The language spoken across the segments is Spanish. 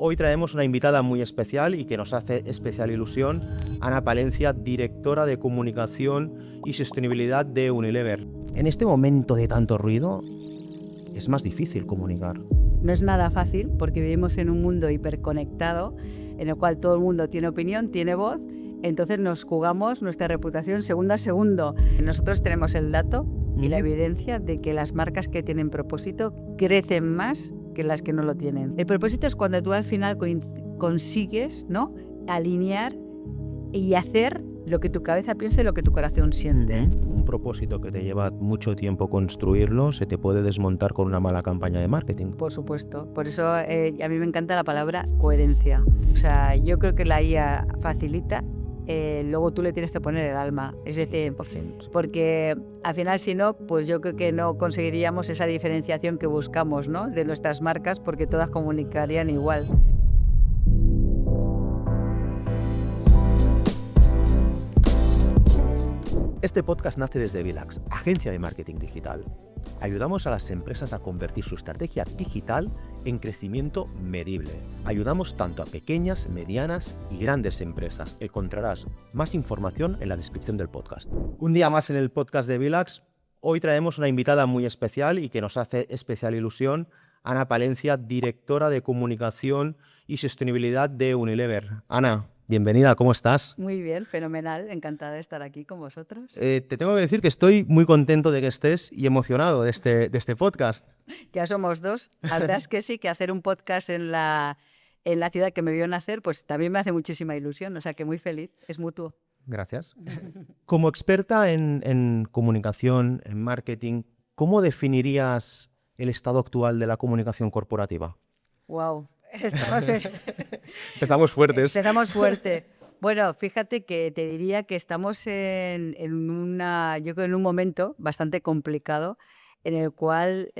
Hoy traemos una invitada muy especial y que nos hace especial ilusión, Ana Palencia, directora de comunicación y sostenibilidad de Unilever. En este momento de tanto ruido, es más difícil comunicar. No es nada fácil porque vivimos en un mundo hiperconectado en el cual todo el mundo tiene opinión, tiene voz, entonces nos jugamos nuestra reputación segundo a segundo. Nosotros tenemos el dato y la evidencia de que las marcas que tienen propósito crecen más que las que no lo tienen. El propósito es cuando tú al final consigues, ¿no?, alinear y hacer lo que tu cabeza piensa y lo que tu corazón siente. Un propósito que te lleva mucho tiempo construirlo se te puede desmontar con una mala campaña de marketing. Por supuesto. Por eso a mí me encanta la palabra coherencia. O sea, yo creo que la IA facilita, luego tú le tienes que poner el alma. Es decir, 100%. porque al final si no, pues yo creo que no conseguiríamos esa diferenciación que buscamos, ¿no?, de nuestras marcas, porque todas comunicarían igual. Este podcast nace desde Vilax, agencia de marketing digital. Ayudamos a las empresas a convertir su estrategia digital en crecimiento medible. Ayudamos tanto a pequeñas, medianas y grandes empresas. Encontrarás más información en la descripción del podcast. Un día más en el podcast de Vilax. Hoy traemos una invitada muy especial y que nos hace especial ilusión, Ana Palencia, directora de comunicación y sostenibilidad de Unilever. Ana, bienvenida, ¿cómo estás? Muy bien, fenomenal, encantada de estar aquí con vosotros. Te tengo que decir que estoy muy contento de que estés y emocionado de este podcast. Ya somos dos. La verdad es que sí, que hacer un podcast en la ciudad que me vio nacer, pues también me hace muchísima ilusión, o sea que muy feliz, es mutuo. Gracias. Como experta en comunicación, en marketing, ¿cómo definirías el estado actual de la comunicación corporativa? Wow, Empezamos fuertes. empezamos fuerte. Bueno, fíjate que te diría que estamos yo creo en un momento bastante complicado en el cual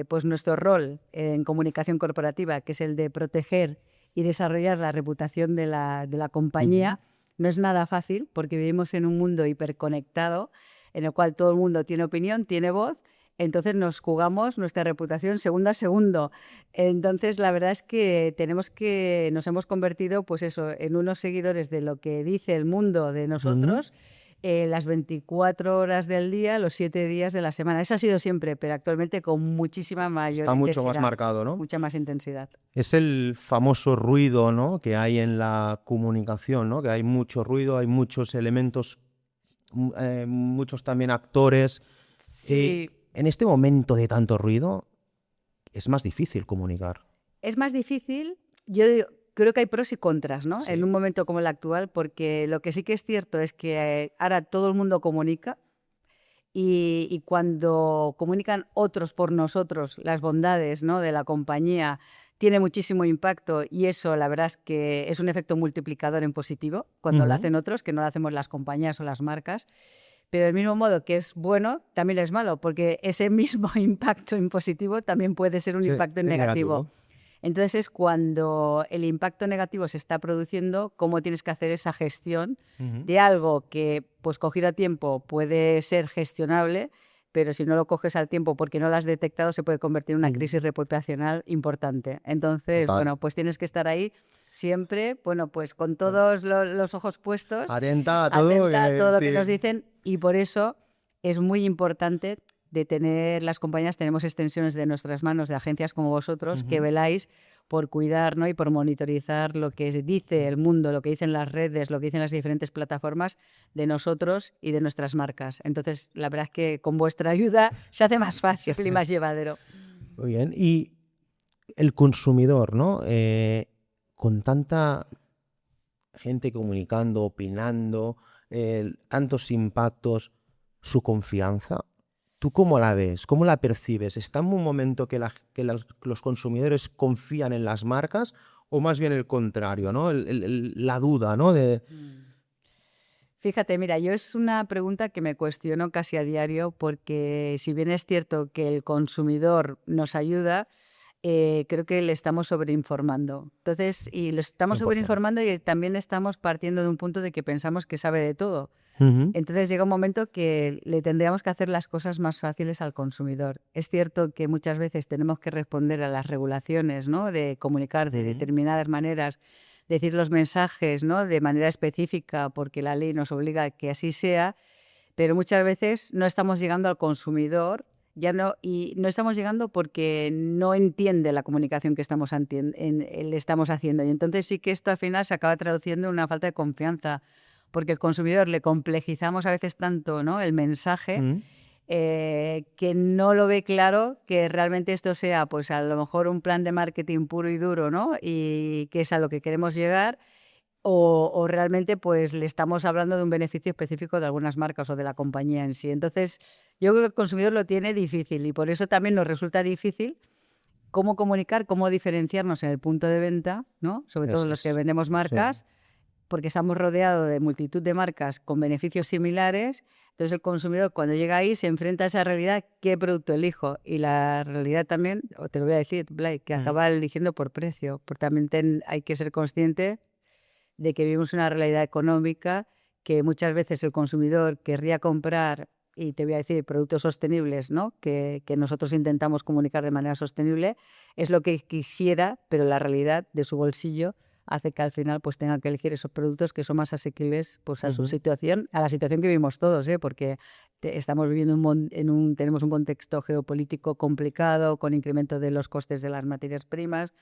pues nuestro rol en comunicación corporativa, que es el de proteger y desarrollar la reputación de la compañía, no es nada fácil porque vivimos en un mundo hiperconectado en el cual todo el mundo tiene opinión, tiene voz, entonces nos jugamos nuestra reputación segundo a segundo. Entonces la verdad es que nos hemos convertido pues eso, en unos seguidores de lo que dice el mundo de nosotros, las 24 horas del día, los 7 días de la semana. Eso ha sido siempre, pero actualmente con muchísima mayor Está mucho intensidad, más marcado, ¿no? mucha más intensidad. Es el famoso ruido, ¿no?, que hay en la comunicación, ¿no? Que hay mucho ruido, hay muchos elementos, muchos también actores. Sí. En este momento de tanto ruido, es más difícil comunicar. Es más difícil, creo que hay pros y contras, ¿no? Sí. En un momento como el actual, porque lo que sí que es cierto es que ahora todo el mundo comunica y cuando comunican otros por nosotros las bondades, ¿no?, de la compañía, tiene muchísimo impacto y eso la verdad es que es un efecto multiplicador en positivo cuando lo hacen otros, que no lo hacemos las compañías o las marcas. Pero del mismo modo que es bueno, también es malo, porque ese mismo impacto en positivo también puede ser un impacto en negativo. Entonces es cuando el impacto negativo se está produciendo, cómo tienes que hacer esa gestión de algo que, pues cogido a tiempo, puede ser gestionable, pero si no lo coges al tiempo porque no lo has detectado, se puede convertir en una crisis reputacional importante. Entonces, Total. bueno, pues tienes que estar ahí siempre, bueno, pues con todos los ojos puestos, Atenta a todo, atenta a todo lo que sí. nos dicen, y por eso es muy importante de tener, las compañías tenemos extensiones de nuestras manos, de agencias como vosotros, que veláis por cuidar, ¿no?, y por monitorizar lo que dice el mundo, lo que dicen las redes, lo que dicen las diferentes plataformas de nosotros y de nuestras marcas. Entonces, la verdad es que con vuestra ayuda se hace más fácil y más llevadero. Muy bien. Y el consumidor, ¿no? Con tanta gente comunicando, opinando, tantos impactos, su confianza, ¿tú cómo la ves? ¿Cómo la percibes? ¿Está en un momento que los consumidores confían en las marcas o más bien el contrario, ¿no? La duda, ¿no? Fíjate, mira, yo es una pregunta que me cuestiono casi a diario porque si bien es cierto que el consumidor nos ayuda, creo que le estamos sobreinformando. Entonces, y lo estamos 100%. sobreinformando y también estamos partiendo de un punto de que pensamos que sabe de todo. Ujú. Entonces llega un momento que le tendríamos que hacer las cosas más fáciles al consumidor. Es cierto que muchas veces tenemos que responder a las regulaciones, ¿no? De comunicar de determinadas maneras, decir los mensajes, ¿no? De manera específica, porque la ley nos obliga a que así sea, pero muchas veces no estamos llegando al consumidor, y no estamos llegando porque no entiende la comunicación que le estamos haciendo. Y entonces sí que esto al final se acaba traduciendo en una falta de confianza, porque el consumidor le complejizamos a veces tanto, ¿no? El mensaje, Mm. que no lo ve claro que realmente esto sea, pues a lo mejor un plan de marketing puro y duro, ¿no? Y que es a lo que queremos llegar, o realmente pues le estamos hablando de un beneficio específico de algunas marcas o de la compañía en sí. Entonces, yo creo que el consumidor lo tiene difícil y por eso también nos resulta difícil cómo comunicar, cómo diferenciarnos en el punto de venta, ¿no? Sobre todo Es, los que es- vendemos sí. marcas, porque estamos rodeados de multitud de marcas con beneficios similares. Entonces el consumidor cuando llega ahí se enfrenta a esa realidad, ¿qué producto elijo? Y la realidad también, o te lo voy a decir, Blay, que Ujú. acaba eligiendo por precio, porque también hay que ser consciente de que vivimos una realidad económica que muchas veces el consumidor querría comprar, y te voy a decir, productos sostenibles, ¿no? Que nosotros intentamos comunicar de manera sostenible, es lo que quisiera, pero la realidad de su bolsillo hace que al final pues tenga que elegir esos productos que son más asequibles pues a su Ujú. situación, a la situación que vivimos todos, ¿eh? Porque estamos viviendo tenemos un contexto geopolítico complicado, con incremento de los costes de las materias primas,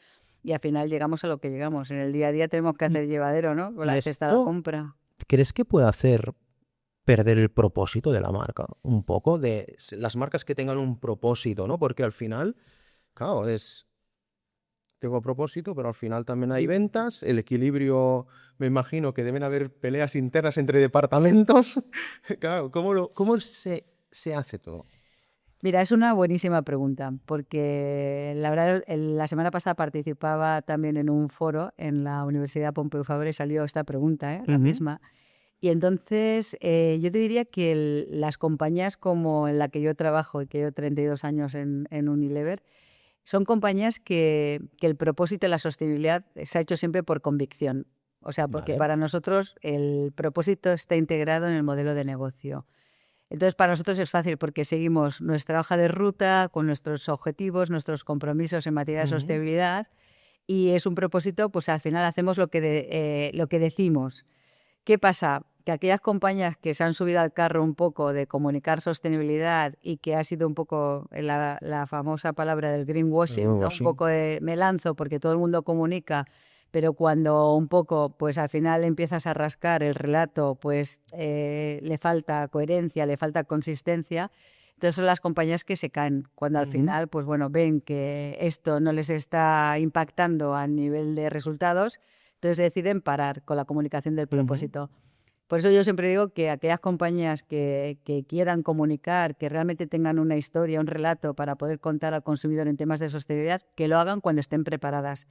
y al final llegamos a lo que llegamos. En el día a día tenemos que Y, hacer llevadero, ¿no? Con y la cesta de la esto, compra. ¿crees que puede hacer perder el propósito de la marca? Un poco de las marcas que tengan un propósito, ¿no? Porque al final, claro, tengo propósito, pero al final también hay ventas, el equilibrio, me imagino que deben haber peleas internas entre departamentos. Claro, ¿cómo se hace todo? Mira, es una buenísima pregunta, porque la verdad, la semana pasada participaba también en un foro en la Universidad Pompeu Fabra y salió esta pregunta, ¿eh? La Ujú. misma. Y entonces yo te diría que las compañías como en la que yo trabajo y que llevo 32 años en Unilever, son compañías que el propósito de la sostenibilidad se ha hecho siempre por convicción. O sea, porque Vale. para nosotros el propósito está integrado en el modelo de negocio. Entonces, para nosotros es fácil porque seguimos nuestra hoja de ruta con nuestros objetivos, nuestros compromisos en materia de Ujú. sostenibilidad, y es un propósito, pues al final hacemos lo que decimos. ¿Qué pasa? Que aquellas compañías que se han subido al carro un poco de comunicar sostenibilidad y que ha sido un poco la famosa palabra del greenwashing, ¿no? Un Washing. poco de me lanzo porque todo el mundo comunica, pero cuando un poco, pues al final empiezas a rascar el relato, pues le falta coherencia, le falta consistencia. Entonces son las compañías que se caen cuando al Ujú. final, pues bueno, ven que esto no les está impactando a nivel de resultados, entonces deciden parar con la comunicación del Ujú. propósito. Por eso yo siempre digo que aquellas compañías que quieran comunicar, que realmente tengan una historia, un relato para poder contar al consumidor en temas de sostenibilidad, que lo hagan cuando estén preparadas.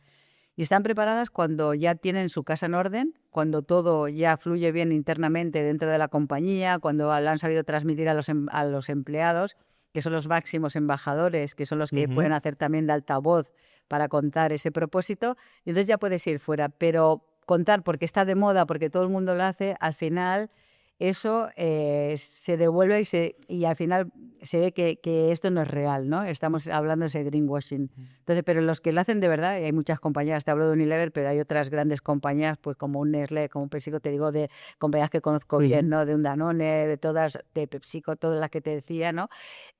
Y están preparadas cuando ya tienen su casa en orden, cuando todo ya fluye bien internamente dentro de la compañía, cuando lo han sabido transmitir a los empleados, que son los máximos embajadores, que son los que Ujú. pueden hacer también de altavoz para contar ese propósito, y entonces ya puedes ir fuera. Pero contar porque está de moda, porque todo el mundo lo hace, al final eso se devuelve y al final se ve que esto no es real, ¿no? Estamos hablando de ese greenwashing. Entonces, pero los que lo hacen de verdad, y hay muchas compañías, te hablo de Unilever, pero hay otras grandes compañías, pues como un Nestlé, como un PepsiCo, te digo, de compañías que conozco bien, Ujú. ¿no? De un Danone, de todas, de PepsiCo, todas las que te decía, ¿no?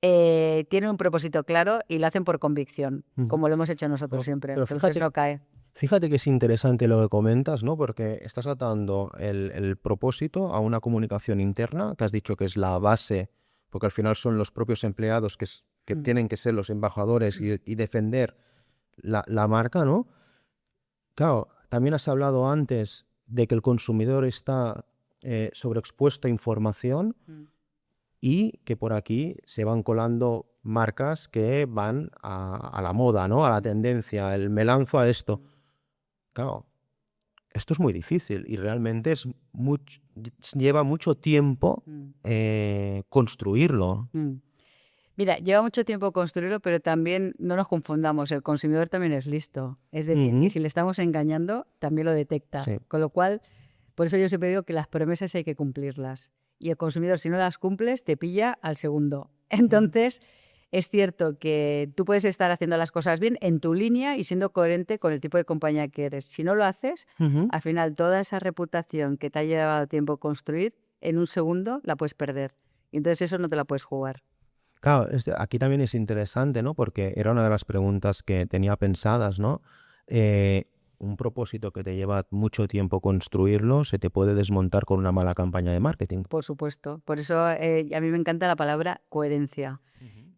Tienen un propósito claro y lo hacen por convicción, Ujú. como lo hemos hecho nosotros Pero, siempre. pero Entonces fíjate, no cae. fíjate que es interesante lo que comentas, ¿no? Porque estás atando el propósito a una comunicación interna, que has dicho que es la base, porque al final son los propios empleados que Mm, tienen que ser los embajadores y defender la marca, ¿no? Claro, también has hablado antes de que el consumidor está sobreexpuesto a información mm, y que por aquí se van colando marcas que van a la moda, ¿no? A la tendencia, el me lanzo a esto. Claro, esto es muy difícil y realmente lleva mucho tiempo mm, construirlo. mm. Mira, lleva mucho tiempo construirlo, pero también no nos confundamos, el consumidor también es listo. Es decir, que Ujú. si le estamos engañando, también lo detecta. Sí. Con lo cual, por eso yo siempre digo que las promesas hay que cumplirlas. y el consumidor, si no las cumples, te pilla al segundo. Entonces, es cierto que tú puedes estar haciendo las cosas bien en tu línea y siendo coherente con el tipo de compañía que eres. Si no lo haces, Ujú. al final toda esa reputación que te ha llevado tiempo construir, en un segundo la puedes perder. Y entonces eso no te la puedes jugar. Claro, aquí también es interesante, ¿no? Porque era una de las preguntas que tenía pensadas, ¿no? Un propósito que te lleva mucho tiempo construirlo se te puede desmontar con una mala campaña de marketing. Por supuesto. Por eso a mí me encanta la palabra coherencia.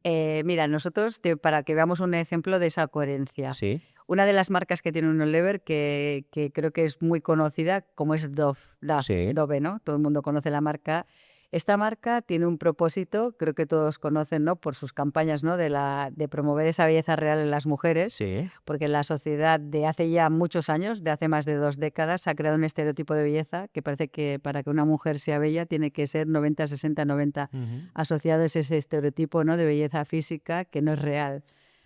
Mira, nosotros, para que veamos un ejemplo de esa coherencia, Sí, una de las marcas que tiene Unilever, que creo que es muy conocida, como es sí. Dove, ¿no? Todo el mundo conoce la marca. Esta marca tiene un propósito, creo que todos conocen, ¿no? Por sus campañas, ¿no? De promover esa belleza real en las mujeres, Sí. porque la sociedad de hace ya muchos años, de hace más de 2 décadas, ha creado un estereotipo de belleza que parece que para que una mujer sea bella tiene que ser 90, 60, 90. Ujú. Asociado es ese estereotipo, ¿no? De belleza física que no es real.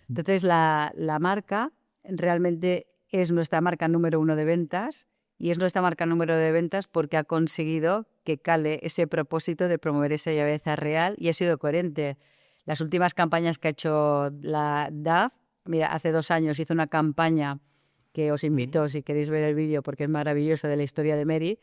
Entonces, la marca realmente es nuestra marca número 1 de ventas, y es nuestra marca número de ventas porque ha conseguido que cale ese propósito de promover esa belleza real y ha sido coherente. Las últimas campañas que ha hecho la DAF, mira, hace 2 años hizo una campaña que os invito, si queréis ver el vídeo, porque es maravilloso, de la historia de Mary,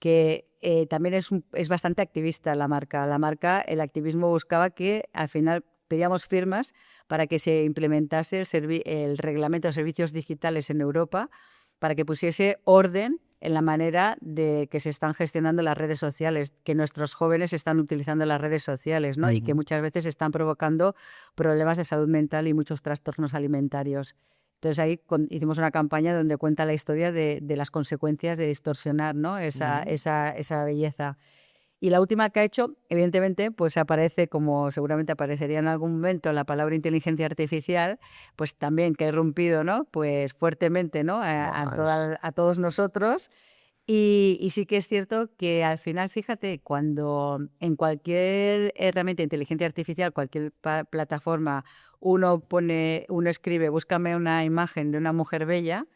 que también es bastante activista la marca. La marca, el activismo buscaba que al final pedíamos firmas para que se implementase el reglamento de servicios digitales en Europa, para que pusiese orden en la manera de que se están gestionando las redes sociales, que nuestros jóvenes están utilizando las redes sociales, ¿no? Y que Ujú. muchas veces están provocando problemas de salud mental y muchos trastornos alimentarios. Entonces ahí hicimos una campaña donde cuenta la historia de las consecuencias de distorsionar, ¿no? Ujú. esa belleza. Y la última que ha hecho, evidentemente, pues aparece, como seguramente aparecería en algún momento, la palabra inteligencia artificial, pues también que ha irrumpido, ¿no? Pues fuertemente, ¿no? Buah, es- A todos nosotros. Y sí que es cierto que al final, fíjate, cuando en cualquier herramienta de inteligencia artificial, cualquier plataforma, uno escribe, búscame una imagen de una mujer bella,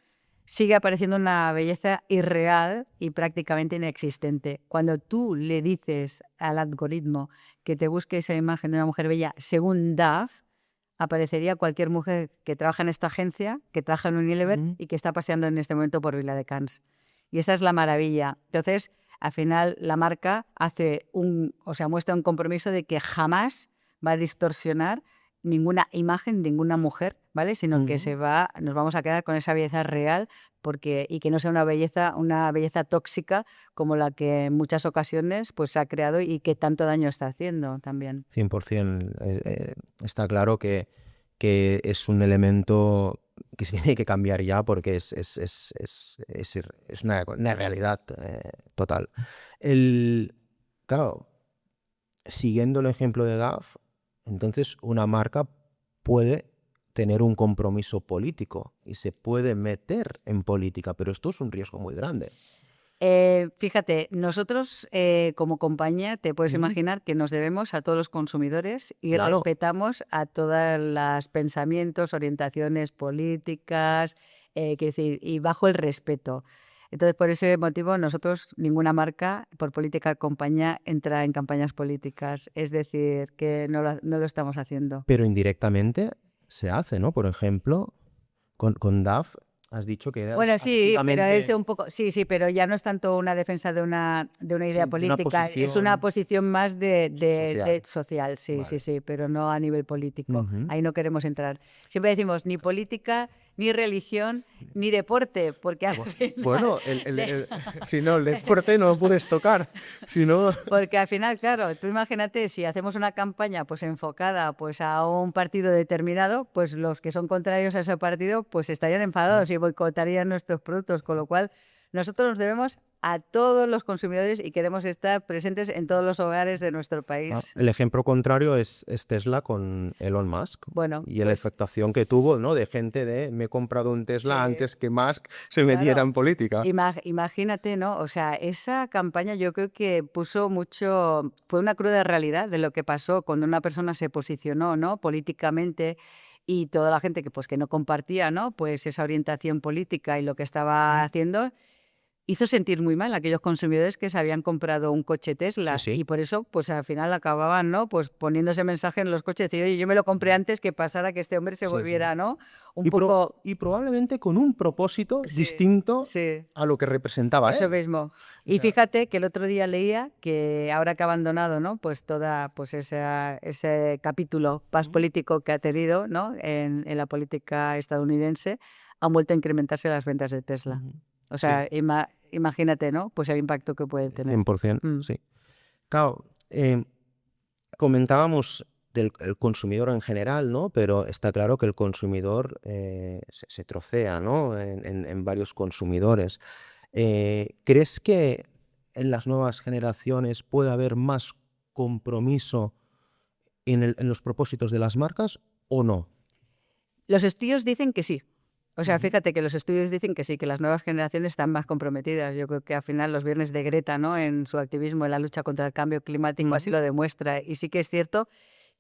sigue apareciendo una belleza irreal y prácticamente inexistente. Cuando tú le dices al algoritmo que te busque esa imagen de una mujer bella según DAF, aparecería cualquier mujer que trabaja en esta agencia, que trabaja en Unilever Ujú. y que está paseando en este momento por Viladecans. Y esa es la maravilla. Entonces, al final, la marca muestra un compromiso de que jamás va a distorsionar ninguna imagen de ninguna mujer, ¿vale? Sino que Ujú. nos vamos a quedar con esa belleza real, y que no sea una belleza tóxica como la que en muchas ocasiones pues se ha creado y que tanto daño está haciendo también. 100%. Está claro que es un elemento que se tiene que cambiar ya porque es una realidad total. El, claro, siguiendo el ejemplo de DAF, entonces una marca puede tener un compromiso político y se puede meter en política, pero esto es un riesgo muy grande. Fíjate, nosotros como compañía te puedes Ujú. imaginar que nos debemos a todos los consumidores y Claro, respetamos a todos los pensamientos, orientaciones políticas, quiero decir, y bajo el respeto. Entonces, por ese motivo, nosotros, ninguna marca, por política de compañía, entra en campañas políticas. Es decir, que no lo estamos haciendo. pero indirectamente se hace, ¿no? Por ejemplo, con DAF has dicho que eras Bueno, sí, pero es activamente un poco, sí, sí, pero ya no es tanto una defensa de una idea sí, de una política, es una posición posición más de social. social, sí, sí, Vale. sí, pero no a nivel político. Ujú. Ahí no queremos entrar. Siempre decimos ni política, ni religión, ni deporte, porque al final, Bueno, si no, el deporte no lo puedes tocar. Si no, porque al final, claro, tú imagínate, si hacemos una campaña pues enfocada pues a un partido determinado, pues los que son contrarios a ese partido pues estarían enfadados y boicotarían nuestros productos, con lo cual nosotros nos debemos a todos los consumidores y queremos estar presentes en todos los hogares de nuestro país. el ejemplo contrario es Tesla con Elon Musk Bueno, y la pues expectación que tuvo, ¿no? De gente de me he comprado un Tesla sí, antes que Musk se metiera claro. en política. Imagínate, ¿no? O sea, esa campaña yo creo que fue una cruda realidad de lo que pasó cuando una persona se posicionó, ¿no? Políticamente, y toda la gente que, pues, que no compartía, ¿no? Pues esa orientación política y lo que estaba haciendo, hizo sentir muy mal a aquellos consumidores que se habían comprado un coche Tesla Sí, y sí. por eso pues al final acababan, ¿no? Pues poniendo ese mensaje en los coches, decir, oye, yo me lo compré antes que pasara que este hombre se Sí, sí. volviera, ¿no? Un poco... Y probablemente con un propósito Sí, distinto sí. a lo que representaba Eso él. mismo. O Y sea, fíjate que el otro día leía que ahora que ha abandonado, ¿no? Pues toda pues ese capítulo más ujú, político que ha tenido, ¿no? En la política estadounidense, han vuelto a incrementarse las ventas de Tesla. ujú. O Sí, sea, imagínate, ¿no? Pues el impacto que puede tener. 100%, Mm. sí. Claro, comentábamos del el consumidor en general, ¿no? Pero está claro que el consumidor se trocea, ¿no? En varios consumidores. ¿Crees que en las nuevas generaciones puede haber más compromiso en los propósitos de las marcas o no? Los estudios dicen que sí. O sea, Ujú, fíjate que los estudios dicen que sí, que las nuevas generaciones están más comprometidas. Yo creo que al final los viernes de Greta, ¿no? En su activismo en la lucha contra el cambio climático así ujú. lo demuestra. Y sí que es cierto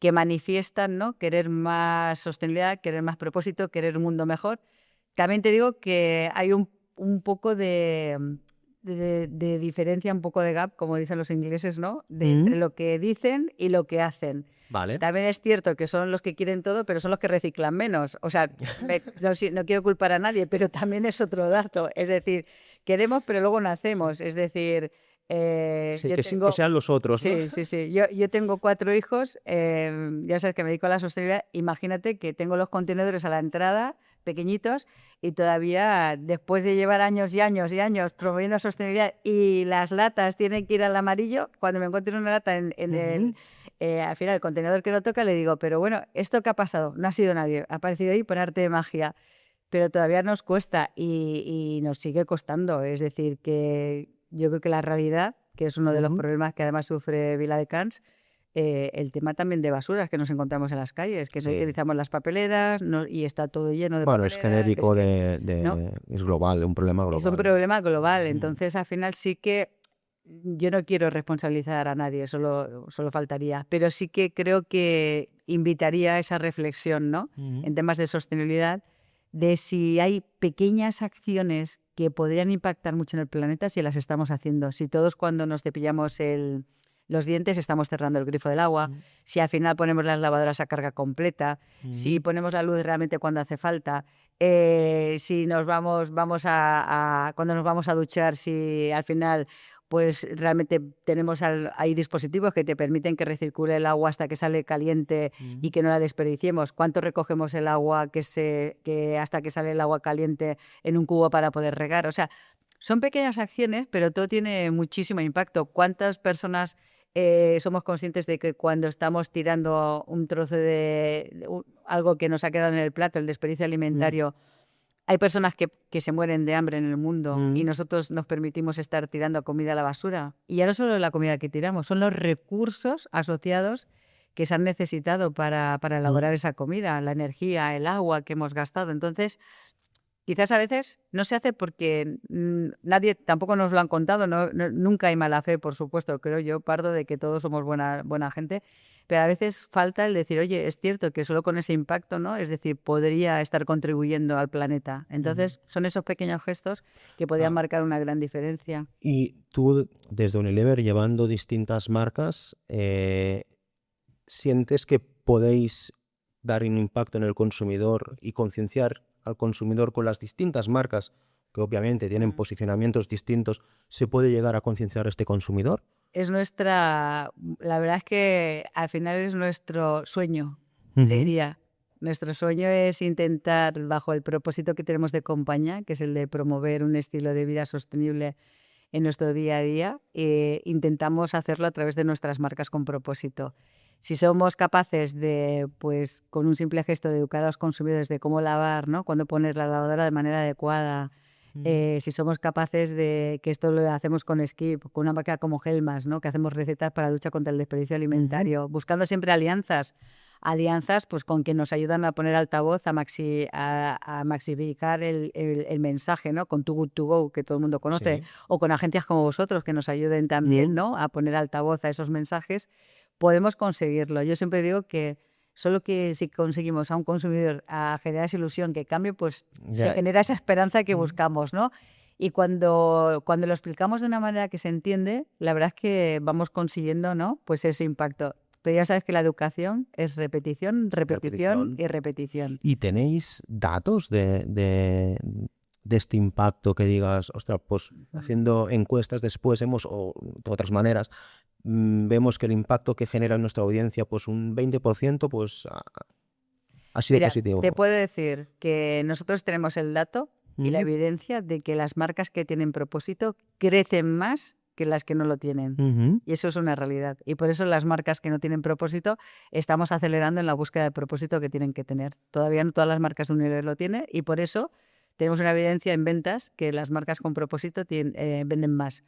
que manifiestan, ¿no? Querer más sostenibilidad, querer más propósito, querer un mundo mejor. También te digo que hay un poco de diferencia, un poco de gap, como dicen los ingleses, ¿no? Entre Mm, lo que dicen y lo que hacen. vale. También es cierto que son los que quieren todo, pero son los que reciclan menos. O sea, no quiero culpar a nadie, pero también es otro dato. Es decir, queremos, pero luego no Sí. hacemos. Es decir, Sí, yo que tengo... sean los otros, ¿no? Sí, sí, sí. Yo tengo 4 hijos, ya sabes que me dedico a la sostenibilidad. Imagínate que tengo los contenedores a la entrada, pequeñitos, y todavía después de llevar años y años y años promoviendo sostenibilidad y las latas tienen que ir al amarillo, cuando me encuentro una lata en Ujú. al final el contenedor que lo toca, le digo, pero bueno, ¿esto qué ha pasado? No ha sido nadie, ha aparecido ahí por arte de magia, pero todavía nos cuesta y nos sigue costando. Es decir, que yo creo que la realidad, que es uno de los Ujú. problemas que además sufre Vila de Cans, el tema también de basuras que nos encontramos en las calles, que no Sí. utilizamos las papeleras y está todo lleno de Bueno, es papeleras, es genérico que, ¿no? es global, un problema Es un global. problema global, Mm. entonces al final sí que yo no quiero responsabilizar a nadie, solo faltaría, pero sí que creo que invitaría a esa reflexión, ¿no? Ujú. En temas de sostenibilidad, de si hay pequeñas acciones que podrían impactar mucho en el planeta si las estamos haciendo. Si todos cuando nos cepillamos los dientes estamos cerrando el grifo del agua, Mm. si al final ponemos las lavadoras a carga completa, si Ujú. ponemos la luz realmente cuando hace falta, si nos cuando nos vamos a duchar, si al final pues realmente hay dispositivos que te permiten que recircule el agua hasta que sale caliente y Ujú. que no la desperdiciemos. ¿Cuánto recogemos el agua que hasta que sale el agua caliente en un cubo para poder regar? O sea, son pequeñas acciones, pero todo tiene muchísimo impacto. ¿Cuántas personas somos conscientes de que cuando estamos tirando un trozo algo que nos ha quedado en el plato, el desperdicio Mm. alimentario, hay personas que se mueren de hambre en el mundo y Mm. nosotros nos permitimos estar tirando comida a la basura? Y ya no solo la comida que tiramos, son los recursos asociados que se han necesitado para Mm. elaborar esa comida, la energía, el agua que hemos gastado. Entonces, quizás a veces no se hace porque nadie tampoco nos lo han contado, nunca hay mala fe, por supuesto, creo yo, parto de que todos somos buena gente, pero a veces falta el decir, oye, es cierto que solo con ese impacto, ¿no? Es decir, podría estar contribuyendo al planeta. Ujú. Entonces, son esos pequeños gestos que podrían Ah, marcar una gran diferencia. y tú, desde Unilever, llevando distintas marcas, ¿sientes que podéis dar un impacto en el consumidor y concienciar al consumidor con las distintas marcas, que obviamente tienen Mm. posicionamientos distintos, se puede llegar a concienciar a este consumidor? La verdad es que al final es nuestro sueño, te Ujú. diría. Nuestro sueño es intentar, bajo el propósito que tenemos de compañía, que es el de promover un estilo de vida sostenible en nuestro día a día, intentamos hacerlo a través de nuestras marcas con propósito. Si somos capaces de, pues, con un simple gesto de educar a los consumidores de cómo lavar, ¿no? Cuándo poner la lavadora de manera adecuada, Mm. si somos capaces de, que esto lo hacemos con Skip, con una marca como Helmas, ¿no? Que hacemos recetas para la lucha contra el desperdicio Ujú. alimentario, buscando siempre alianzas pues con que nos ayudan a poner altavoz, a maximificar el mensaje, ¿no? Con Too Good To Go, que todo el mundo conoce, Sí. o con agencias como vosotros que nos ayuden también, Mm. ¿no? A poner altavoz a esos mensajes, podemos conseguirlo. Yo siempre digo que solo que si conseguimos a un consumidor a generar esa ilusión que cambie, pues se Ya. genera esa esperanza que Mm. buscamos, ¿no? Y cuando lo explicamos de una manera que se entiende, la verdad es que vamos consiguiendo, ¿no? Pues ese impacto. Pero ya sabes que la educación es repetición, repetición Repetición. y repetición. ¿Y tenéis datos de este impacto que digas, ostras, pues haciendo encuestas después o de otras maneras, vemos que el impacto que genera en nuestra audiencia, pues un 20%, pues ha sido Mira, te positivo? puedo decir que nosotros tenemos el dato y la evidencia de que las marcas que tienen propósito crecen más que las que no lo tienen. Ujú. Y eso es una realidad. Y por eso las marcas que no tienen propósito estamos acelerando en la búsqueda de propósito que tienen que tener. Todavía no todas las marcas de Unilever lo tienen y por eso tenemos una evidencia en ventas que las marcas con propósito venden más.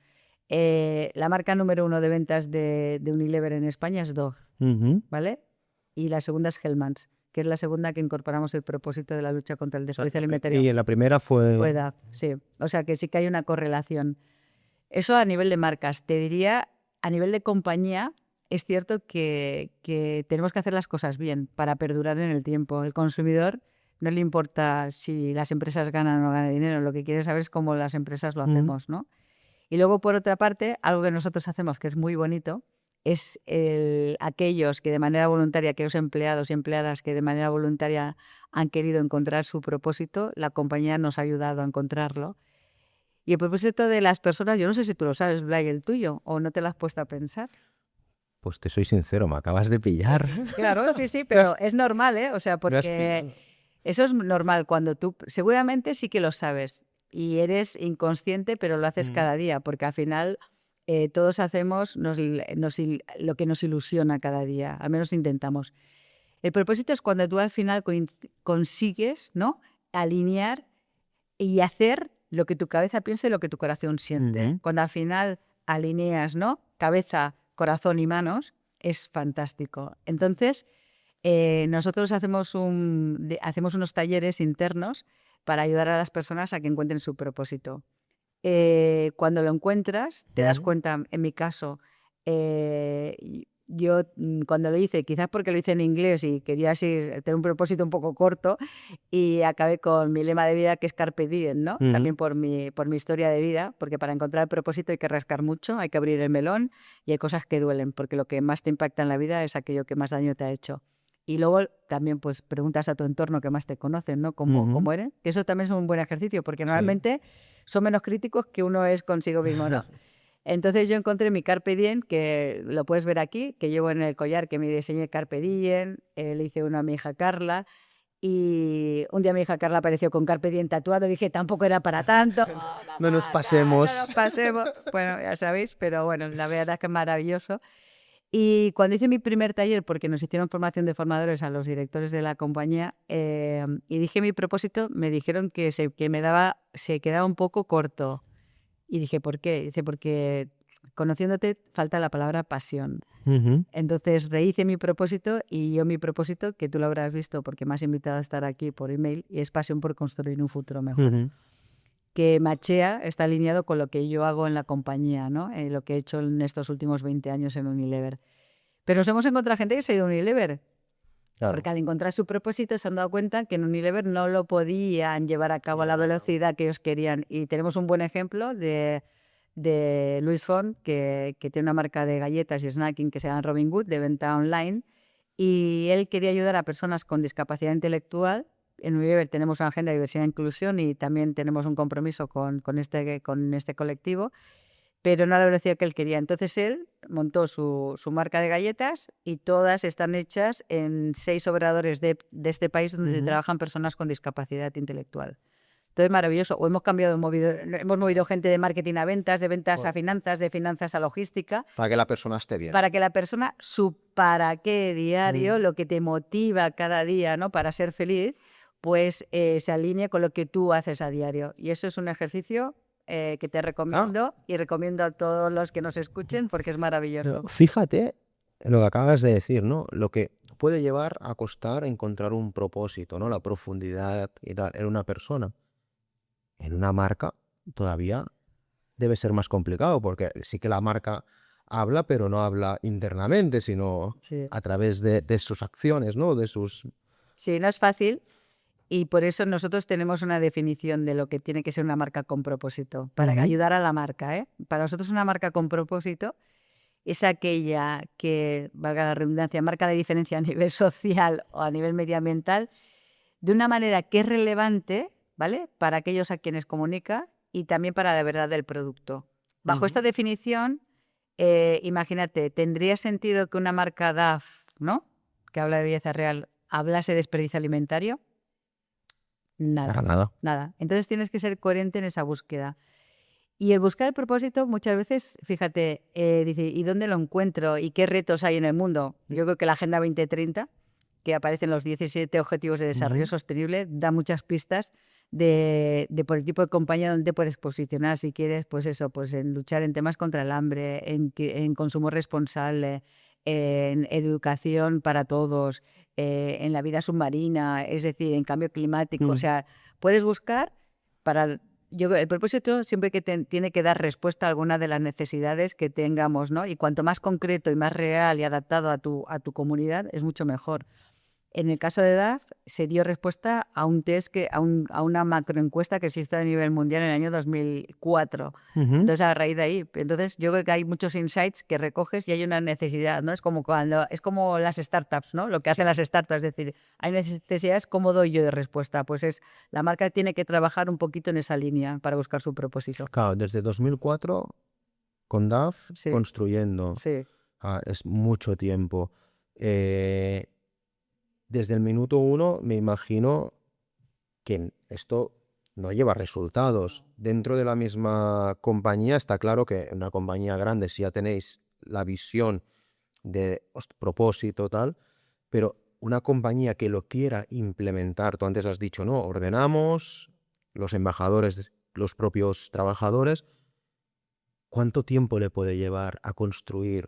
La marca número 1 de ventas de Unilever en España es Dove, Ujú. ¿vale? Y la segunda es Hellmann's, que es la segunda que incorporamos el propósito de la lucha contra el O sea, desperdicio alimentario. y en la primera fue... Fue Dove, sí. O sea que sí que hay una correlación. Eso a nivel de marcas. Te diría, a nivel de compañía, es cierto que tenemos que hacer las cosas bien para perdurar en el tiempo. El consumidor no le importa si las empresas ganan o no ganan dinero, lo que quiere saber es cómo las empresas lo hacemos, ¿no? Y luego, por otra parte, algo que nosotros hacemos que es muy bonito, es aquellos que de manera voluntaria, aquellos empleados y empleadas que de manera voluntaria han querido encontrar su propósito, la compañía nos ha ayudado a encontrarlo. Y el propósito de las personas, yo no sé si tú lo sabes, Blay, el tuyo, o no te lo has puesto a pensar. Pues te soy sincero, me acabas de pillar. Claro, sí, sí, pero es normal, ¿eh? O sea, Me has porque pillado. eso es normal cuando tú, seguramente sí que lo sabes y eres inconsciente, pero lo haces cada día, porque al final todos hacemos lo que nos ilusiona cada día, al menos intentamos. El propósito es cuando tú al final consigues, ¿no? Alinear y hacer lo que tu cabeza piensa y lo que tu corazón siente. Ujú. Cuando al final alineas, ¿no? Cabeza, corazón y manos, es fantástico. Entonces, nosotros hacemos unos talleres internos para ayudar a las personas a que encuentren su propósito. Cuando lo encuentras, te das cuenta, en mi caso, yo cuando lo hice, quizás porque lo hice en inglés y quería así tener un propósito un poco corto, y acabé con mi lema de vida que es Carpe Diem, ¿no? Ujú. También por mi historia de vida, porque para encontrar el propósito hay que rascar mucho, hay que abrir el melón y hay cosas que duelen, porque lo que más te impacta en la vida es aquello que más daño te ha hecho. Y luego también pues preguntas a tu entorno que más te conocen, ¿no? ¿Cómo eres? Que eso también es un buen ejercicio, porque normalmente son menos críticos que uno es consigo mismo, ¿no? Entonces yo encontré mi Carpe Diem, que lo puedes ver aquí, que llevo en el collar, que me diseñé Carpe Diem, le hice uno a mi hija Carla, y un día mi hija Carla apareció con Carpe Diem tatuado, y dije, tampoco era para tanto. No nos No pasemos. nos pasemos. Bueno, ya sabéis, pero bueno, la verdad es que es maravilloso. Y cuando hice mi primer taller, porque nos hicieron formación de formadores a los directores de la compañía, y dije mi propósito, me dijeron que se quedaba un poco corto. Y dije, ¿por qué? Dice, porque conociéndote falta la palabra pasión. Ujú. Entonces rehice mi propósito y yo mi propósito, que tú lo habrás visto porque me has invitado a estar aquí por email, y es pasión por construir un futuro mejor. Ujú. Que machea, está alineado con lo que yo hago en la compañía, ¿no? Lo que he hecho en estos últimos 20 años en Unilever. Pero nos hemos encontrado gente que se ha ido a Unilever, Claro. porque al encontrar su propósito se han dado cuenta que en Unilever no lo podían llevar a cabo a la velocidad que ellos querían. Y tenemos un buen ejemplo de Luis Font, que tiene una marca de galletas y snacking que se llama Robin Hood, de venta online, y él quería ayudar a personas con discapacidad intelectual. En Unilever tenemos una agenda de diversidad e inclusión y también tenemos un compromiso con este colectivo, pero no a la velocidad que él quería. Entonces él montó su marca de galletas y todas están hechas en 6 obradores de este país donde trabajan personas con discapacidad intelectual. Entonces, maravilloso. O hemos hemos movido gente de marketing a ventas, de ventas a finanzas, de finanzas a logística, Para que la persona esté bien. para que la persona, su para qué diario, lo que te motiva cada día, ¿no? Para ser feliz, pues se alinee con lo que tú haces a diario. Y eso es un ejercicio que te recomiendo y recomiendo a todos los que nos escuchen porque es maravilloso. Pero fíjate lo que acabas de decir, ¿no? Lo que puede llevar a costar encontrar un propósito, ¿no? La profundidad y tal en una persona. En una marca todavía debe ser más complicado, porque sí que la marca habla, pero no habla internamente, sino Sí. a través de sus acciones, ¿no? De sus... Sí, no es fácil. Y por eso nosotros tenemos una definición de lo que tiene que ser una marca con propósito, para ayudar a la marca, ¿eh? Para nosotros una marca con propósito es aquella que, valga la redundancia, marca la diferencia a nivel social o a nivel medioambiental de una manera que es relevante, ¿vale? Para aquellos a quienes comunica y también para la verdad del producto. Bajo esta definición, imagínate, ¿tendría sentido que una marca DAF, ¿no?, que habla de belleza real, hablase de desperdicio alimentario? Para Nada, nada. Entonces tienes que ser coherente en esa búsqueda. Y el buscar el propósito muchas veces, fíjate, dice, ¿y dónde lo encuentro? ¿Y qué retos hay en el mundo? Yo creo que la Agenda 2030, que aparecen los 17 Objetivos de Desarrollo Sostenible, da muchas pistas de por el tipo de compañía donde puedes posicionar, si quieres, pues eso, pues en luchar en temas contra el hambre, en consumo responsable, en educación para todos, en la vida submarina, es decir, en cambio climático. O sea, puedes buscar para... el propósito siempre que tiene que dar respuesta a alguna de las necesidades que tengamos, ¿no? Y cuanto más concreto y más real y adaptado a tu comunidad, es mucho mejor. En el caso de DAF, se dio respuesta a un test, a una macroencuesta que se hizo a nivel mundial en el año 2004. Entonces, a raíz de ahí, entonces yo creo que hay muchos insights que recoges y hay una necesidad, ¿no? Es como las startups, ¿no? Lo que hacen las startups, es decir, hay necesidades, ¿cómo doy yo de respuesta? Pues la marca tiene que trabajar un poquito en esa línea para buscar su propósito. Claro, desde 2004 con DAF Sí, construyendo. sí. Es mucho tiempo. Desde el minuto 1 me imagino que esto no lleva resultados. Dentro de la misma compañía está claro que en una compañía grande si ya tenéis la visión de propósito tal, pero una compañía que lo quiera implementar, tú antes has dicho, no, ordenamos, los embajadores, los propios trabajadores, ¿cuánto tiempo le puede llevar a construir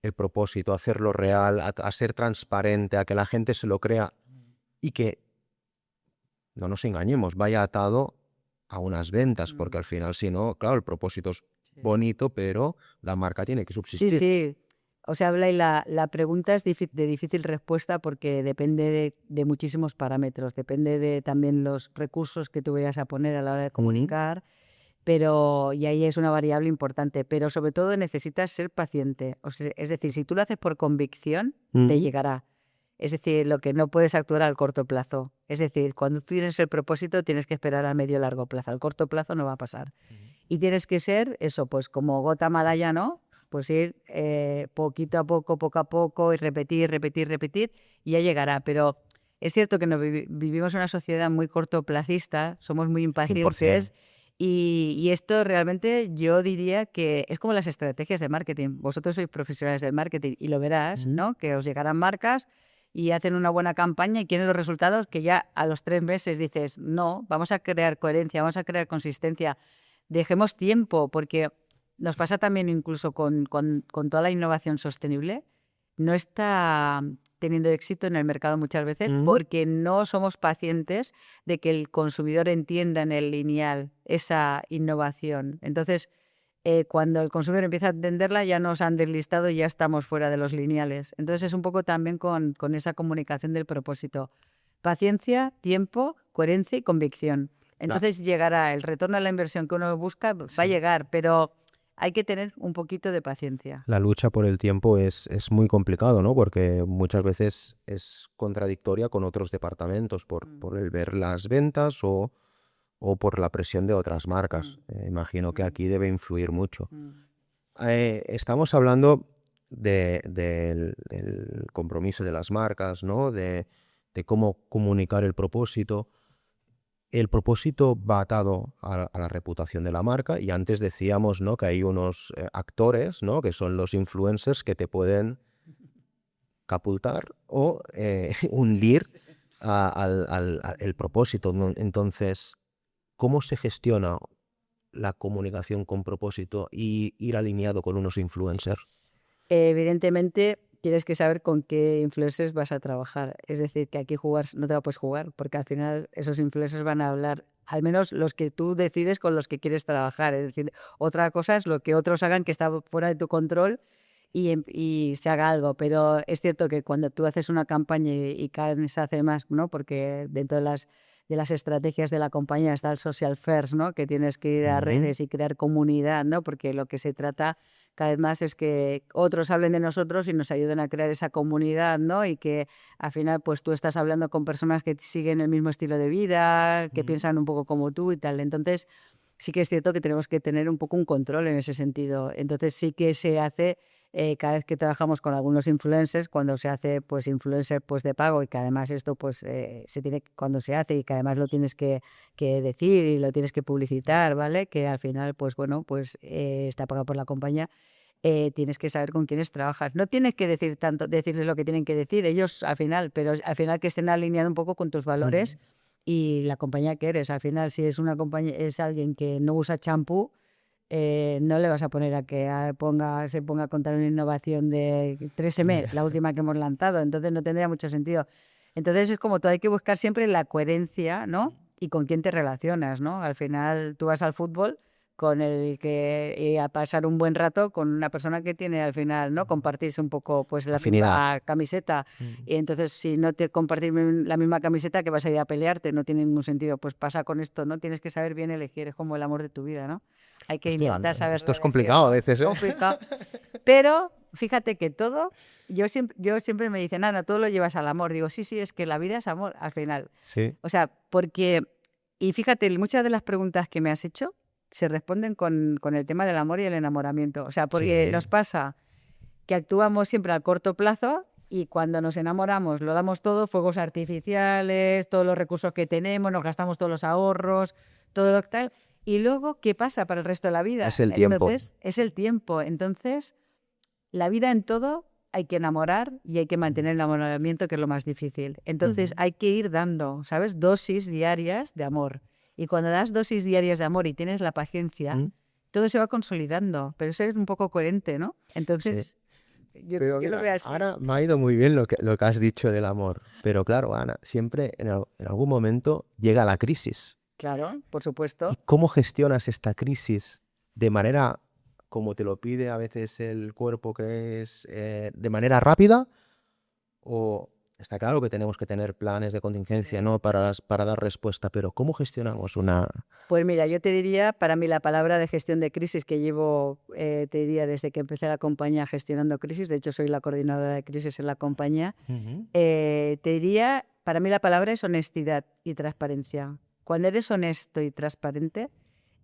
el propósito, a hacerlo real, a ser transparente, a que la gente se lo crea y que, no nos engañemos, vaya atado a unas ventas? Porque al final, si no, claro, el propósito es bonito, pero la marca tiene que Sí, subsistir. sí. O sea, Blay, la pregunta es de difícil respuesta porque depende de muchísimos parámetros. Depende de también los recursos que tú vayas a poner a la hora de comunicar, y ahí es una variable importante. Pero sobre todo necesitas ser paciente. O sea, es decir, si tú lo haces por convicción, te llegará. Es decir, lo que no puedes actuar al corto plazo. Es decir, cuando tú tienes el propósito, tienes que esperar a medio largo plazo. Al corto plazo no va a pasar. Y tienes que ser eso, pues como gota malaya, ¿no? Pues ir poquito a poco, y repetir, y ya llegará. Pero es cierto que vivimos en una sociedad muy cortoplacista, somos muy 100%. impacientes, y esto realmente yo diría que es como las estrategias de marketing. Vosotros sois profesionales del marketing y lo verás, ¿no? Que os llegarán marcas y hacen una buena campaña y quieren los resultados que ya a los 3 meses dices, no, vamos a crear coherencia, vamos a crear consistencia, dejemos tiempo, porque nos pasa también incluso con toda la innovación sostenible, no está teniendo éxito en el mercado muchas veces porque no somos pacientes de que el consumidor entienda en el lineal esa innovación. Entonces, cuando el consumidor empieza a entenderla, ya nos han deslistado y ya estamos fuera de los lineales. Entonces, es un poco también con esa comunicación del propósito. Paciencia, tiempo, coherencia y convicción. Entonces llegará el retorno a la inversión que uno busca, va a llegar, pero hay que tener un poquito de paciencia. La lucha por el tiempo es muy complicado, ¿no? Porque muchas veces es contradictoria con otros departamentos por el ver las ventas o por la presión de otras marcas. Imagino que aquí debe influir mucho. Estamos hablando del compromiso de las marcas, ¿no? De cómo comunicar el propósito. El propósito va atado a la reputación de la marca y antes decíamos, ¿no?, que hay unos actores, ¿no?, que son los influencers que te pueden catapultar o hundir el propósito, ¿no? Entonces, ¿cómo se gestiona la comunicación con propósito y ir alineado con unos influencers? Evidentemente, tienes que saber con qué influencers vas a trabajar. Es decir, que aquí jugar no te la puedes jugar, porque al final esos influencers van a hablar, al menos los que tú decides con los que quieres trabajar. Es decir, otra cosa es lo que otros hagan que está fuera de tu control y se haga algo. Pero es cierto que cuando tú haces una campaña y cada vez se hace más, ¿no? Porque dentro de las de las estrategias de la compañía está el social first, ¿no? Que tienes que ir a Ujú. redes y crear comunidad, ¿no? Porque lo que se trata cada vez más es que otros hablen de nosotros y nos ayuden a crear esa comunidad, ¿no? Y que al final pues tú estás hablando con personas que siguen el mismo estilo de vida, que Ujú. piensan un poco como tú y tal. Entonces sí que es cierto que tenemos que tener un poco un control en ese sentido. Entonces sí que se hace cada vez que trabajamos con algunos influencers, cuando se hace pues influencer pues de pago y que además esto pues se tiene cuando se hace y que además lo tienes que decir y lo tienes que publicitar, ¿vale? Que al final pues bueno pues está pagado por la compañía. Tienes que saber con quiénes trabajas. No tienes que decir tanto, decirles lo que tienen que decir ellos al final, pero al final que estén alineados un poco con tus valores Ujú. y la compañía que eres. Al final, si es una compañía, es alguien que no usa champú, no le vas a poner a que se ponga a contar una innovación de 3M, la última que hemos lanzado. Entonces no tendría mucho sentido. Entonces es como todo, hay que buscar siempre la coherencia, ¿no? Y con quién te relacionas, ¿no? Al final tú vas al fútbol con el que y a pasar un buen rato con una persona que tiene al final, ¿no? Compartirse un poco pues la Afinidad. misma camiseta. Mm. Y entonces si no te compartís la misma camiseta que vas a ir a pelearte, no tiene ningún sentido. Pues pasa con esto, ¿no? Tienes que saber bien elegir, es como el amor de tu vida, ¿no? Hay que Hostia, intentar esto saberlo es elegir, complicado a ¿no? veces, Es ¿eh? complicado. Pero fíjate que todo, yo siempre me dicen, Ana, todo lo llevas al amor. Digo, sí, sí, es que la vida es amor al final. Sí. O sea, porque, y fíjate, muchas de las preguntas que me has hecho se responden con el tema del amor y el enamoramiento. O sea, porque Sí. nos pasa que actuamos siempre al corto plazo y cuando nos enamoramos lo damos todo, fuegos artificiales, todos los recursos que tenemos, nos gastamos todos los ahorros, todo lo que tal. Y luego, ¿qué pasa para el resto de la Es vida? el tiempo. Entonces, es el tiempo. Entonces, la vida en todo hay que enamorar y hay que mantener el enamoramiento, que es lo más difícil. Entonces, Ujú. hay que ir dando, ¿sabes? Dosis diarias de amor. Y cuando das dosis diarias de amor y tienes la paciencia, Mm. todo se va consolidando, pero eso es un poco coherente, ¿no? Sí. Entonces, Pero yo lo mira, veo así. ahora me ha ido muy bien lo que has dicho del amor. Pero claro, Ana, siempre en algún momento llega la crisis. Claro, por ¿Y supuesto. cómo gestionas esta crisis de manera como te lo pide a veces el cuerpo, que es de manera rápida? O está claro que tenemos que tener planes de contingencia, Sí. ¿no? Para dar respuesta, pero ¿cómo gestionamos una... Pues mira, yo te diría, para mí la palabra de gestión de crisis que llevo, te diría desde que empecé la compañía gestionando crisis, de hecho soy la coordinadora de crisis en la compañía, Ujú. te diría, para mí la palabra es honestidad y transparencia. Cuando eres honesto y transparente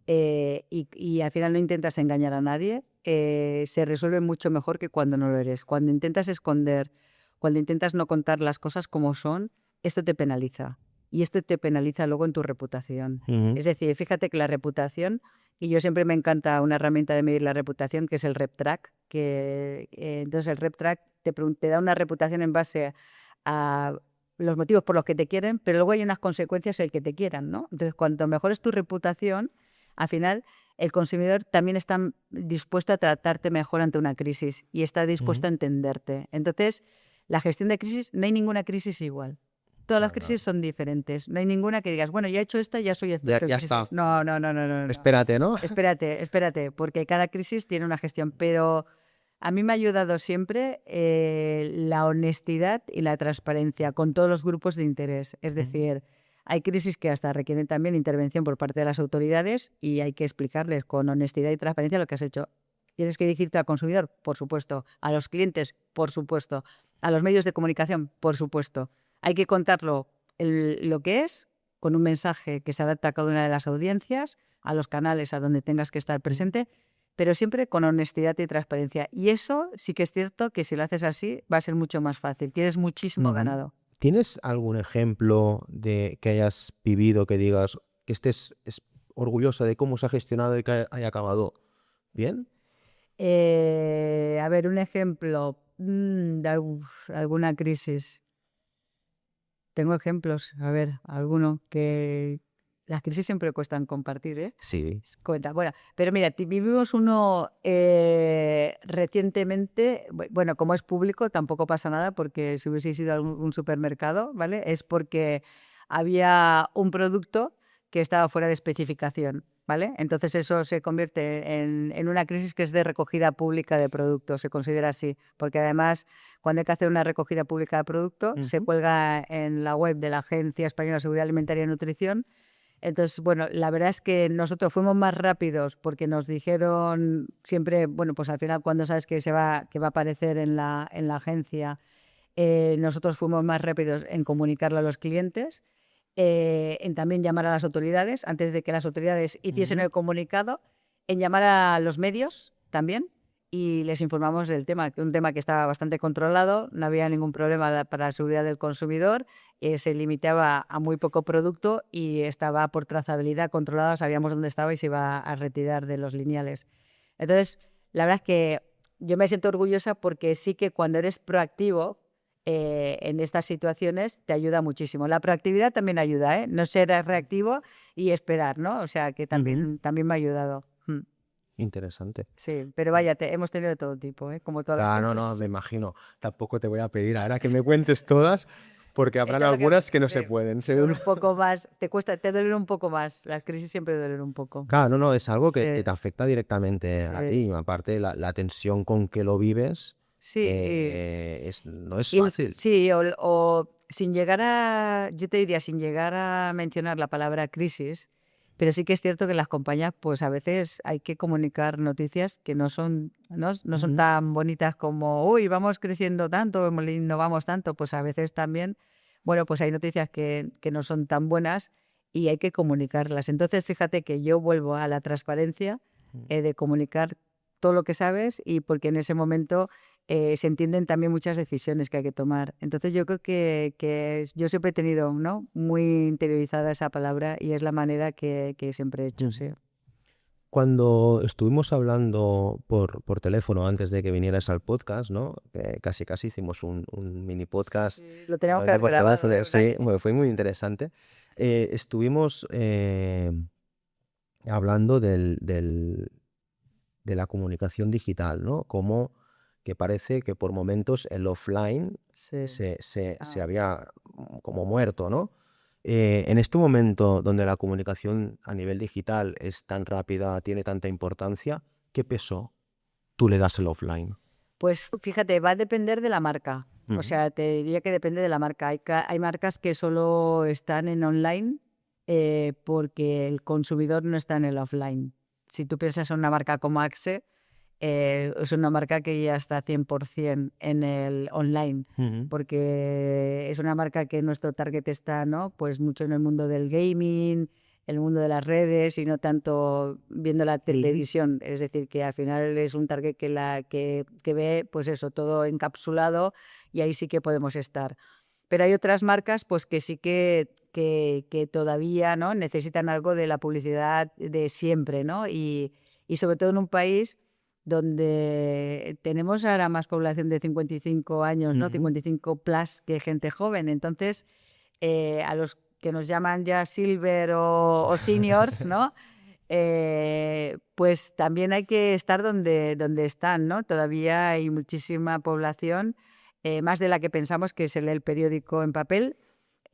y al final no intentas engañar a nadie, se resuelve mucho mejor que cuando no lo eres. Cuando intentas esconder, cuando intentas no contar las cosas como son, esto te penaliza. Y esto te penaliza luego en tu reputación. Ujú. Es decir, fíjate que la reputación, y yo siempre me encanta una herramienta de medir la reputación, que es el RepTrack, que entonces el RepTrack te da una reputación en base a los motivos por los que te quieren, pero luego hay unas consecuencias el que te quieran, ¿no? Entonces, cuanto mejor es tu reputación, al final el consumidor también está dispuesto a tratarte mejor ante una crisis y está dispuesto Ujú. a entenderte. Entonces, la gestión de crisis, no hay ninguna crisis igual. Todas las Claro, claro. crisis son diferentes. No hay ninguna que digas, bueno, ya he hecho esta, ya soy Ya, experto en ya está. crisis. No, no, no, no, no, no. Espérate, ¿no? Espérate, espérate, porque cada crisis tiene una gestión, pero a mí me ha ayudado siempre la honestidad y la transparencia con todos los grupos de interés. Es Ujú. decir, hay crisis que hasta requieren también intervención por parte de las autoridades y hay que explicarles con honestidad y transparencia lo que has hecho. Tienes que dirigirte al consumidor, por supuesto, a los clientes, por supuesto, a los medios de comunicación, por supuesto. Hay que contarlo lo que es, con un mensaje que se adapta a cada una de las audiencias, a los canales a donde tengas que estar presente, pero siempre con honestidad y transparencia. Y eso sí que es cierto que si lo haces así va a ser mucho más fácil. Tienes muchísimo Ujú. ganado. ¿Tienes algún ejemplo de que hayas vivido que digas que estés orgullosa de cómo se ha gestionado y que haya acabado bien? A ver, un ejemplo de alguna crisis. Tengo ejemplos, a ver, alguno que las crisis siempre cuestan compartir, ¿eh? Sí. Cuenta. Bueno, pero mira, vivimos uno recientemente, bueno, como es público, tampoco pasa nada porque si hubiese sido un supermercado, ¿vale? Es porque había un producto que estaba fuera de especificación. ¿vale? Entonces eso se convierte en una crisis que es de recogida pública de productos, se considera así, porque además cuando hay que hacer una recogida pública de producto se cuelga en la web de la Agencia Española de Seguridad Alimentaria y Nutrición. Entonces, bueno, la verdad es que nosotros fuimos más rápidos porque nos dijeron siempre, bueno, pues al final cuando sabes que va a aparecer en la agencia, nosotros fuimos más rápidos en comunicarlo a los clientes, en también llamar a las autoridades, antes de que las autoridades hiciesen el comunicado, en llamar a los medios también y les informamos del tema, que un tema que estaba bastante controlado, no había ningún problema para la seguridad del consumidor, se limitaba a muy poco producto y estaba por trazabilidad controlado, sabíamos dónde estaba y se iba a retirar de los lineales. Entonces, la verdad es que yo me siento orgullosa porque sí que cuando eres proactivo, en estas situaciones te ayuda muchísimo. La proactividad también ayuda, ¿eh? No ser reactivo y esperar, ¿no? O sea, que también me ha ayudado. Interesante. Sí, pero vaya, hemos tenido de todo tipo, ¿eh? Como todas las Ah, no, empresas. me imagino. Tampoco te voy a pedir ahora que me cuentes todas, porque habrán Esto es lo que algunas que no sí, se pueden, son seguro. un poco más, te duelen un poco más. Las crisis siempre duelen un poco. Claro, no, es algo que Sí, te afecta directamente a sí, ti. Aparte, la tensión con que lo vives sí. no es Y fácil. sí, o sin llegar a, yo te diría, sin llegar a mencionar la palabra crisis, pero sí que es cierto que en las compañías, pues a veces hay que comunicar noticias que no son Ujú. tan bonitas como, uy, vamos creciendo tanto, innovamos tanto, pues a veces también, bueno, pues hay noticias que no son tan buenas y hay que comunicarlas. Entonces, fíjate que yo vuelvo a la transparencia, de comunicar todo lo que sabes y porque en ese momento se entienden también muchas decisiones que hay que tomar. Entonces yo creo que yo siempre he tenido, ¿no?, muy interiorizada esa palabra y es la manera que siempre he hecho, sí. Cuando estuvimos hablando por teléfono antes de que vinieras al podcast, ¿no? Que casi casi hicimos un mini podcast Sí, lo teníamos que de haber grabado, ¿eh? O sea sí, que bueno, fue muy interesante. Estuvimos hablando de la comunicación digital, ¿no? Como que parece que por momentos el offline sí. se Ah. había como muerto, ¿no? En este momento donde la comunicación a nivel digital es tan rápida, tiene tanta importancia, ¿qué peso tú le das al offline? Pues fíjate, va a depender de la marca. O Ujú, sea, te diría que depende de la marca. Hay marcas que solo están en online porque el consumidor no está en el offline. Si tú piensas en una marca como Axe, es una marca que ya está 100% en el online, ujú, porque es una marca que nuestro target está, ¿no?, pues mucho en el mundo del gaming, el mundo de las redes y no tanto viendo la televisión. Es decir, que al final es un target que ve, pues eso, todo encapsulado y ahí sí que podemos estar. Pero hay otras marcas pues que sí que todavía, ¿no?, necesitan algo de la publicidad de siempre, ¿no? Y sobre todo en un país donde tenemos ahora más población de 55 años, ¿no? ujú. 55 plus que gente joven. Entonces, a los que nos llaman ya silver o seniors, ¿no? Pues también hay que estar donde están, ¿no? Todavía hay muchísima población, más de la que pensamos, que se lee el periódico en papel,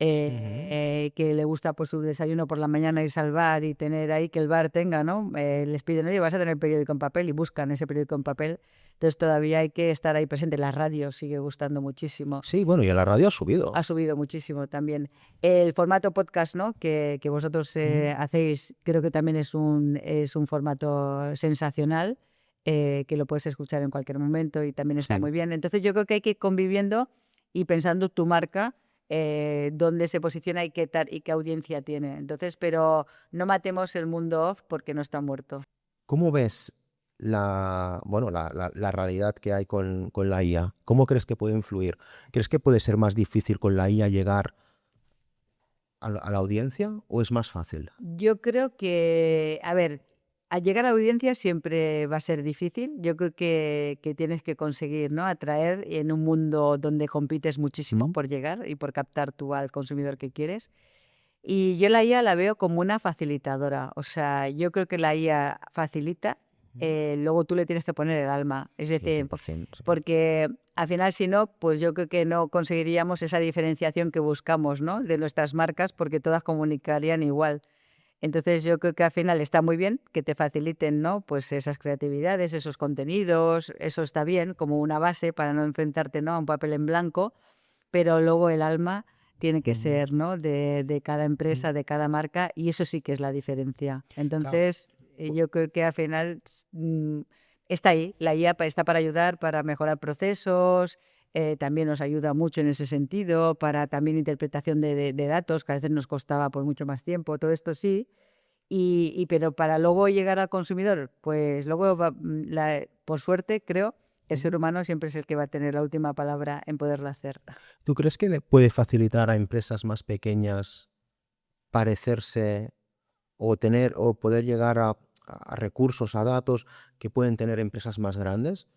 Ujú. que le gusta pues su desayuno por la mañana irse al bar y tener ahí que el bar tenga, ¿no? Les piden, oye, vas a tener periódico en papel y buscan ese periódico en papel. Entonces todavía hay que estar ahí presente. La radio sigue gustando muchísimo. Sí, bueno, y a la radio ha Ha subido. subido muchísimo también. El formato podcast, ¿no?, que vosotros Ujú. hacéis, creo que también es un formato sensacional, que lo puedes escuchar en cualquier momento y también está Sí. muy bien. Entonces yo creo que hay que ir conviviendo y pensando tu marca, dónde se posiciona y qué audiencia tiene. Entonces, pero no matemos el mundo off porque no está muerto. ¿Cómo ves bueno, la realidad que hay con la IA? ¿Cómo crees que puede influir? ¿Crees que puede ser más difícil con la IA llegar a la audiencia o es más fácil? Yo creo que, a ver, al llegar a la audiencia siempre va a ser difícil. Yo creo que tienes que conseguir, ¿no?, atraer en un mundo donde compites muchísimo por llegar y por captar tú al consumidor que quieres. Y yo la IA la veo como una facilitadora. O sea, yo creo que la IA facilita, Ujú. luego tú le tienes que poner el alma. Es Sí, decir, 100%, sí. porque al final, si no, pues yo creo que no conseguiríamos esa diferenciación que buscamos, ¿no?, de nuestras marcas, porque todas comunicarían igual. Entonces yo creo que al final está muy bien que te faciliten, ¿no? Pues esas creatividades, esos contenidos, eso está bien como una base para no enfrentarte, ¿no? A un papel en blanco, pero luego el alma tiene que Ujú. ser, ¿no? De cada Mm. empresa, de cada marca, y eso sí que es la diferencia. Claro. Entonces, Pu- yo creo que al final está ahí, la IA está para ayudar, para mejorar procesos, también nos ayuda mucho en ese sentido, para también interpretación de datos, que a veces nos costaba por mucho más tiempo, todo esto sí, pero para luego llegar al consumidor, pues luego, por suerte, creo, el ser Ujú. humano siempre es el que va a tener la última palabra en poderlo hacer. ¿Tú crees que le puede facilitar a empresas más pequeñas parecerse o tener o poder llegar a recursos, a datos que pueden tener empresas más grandes?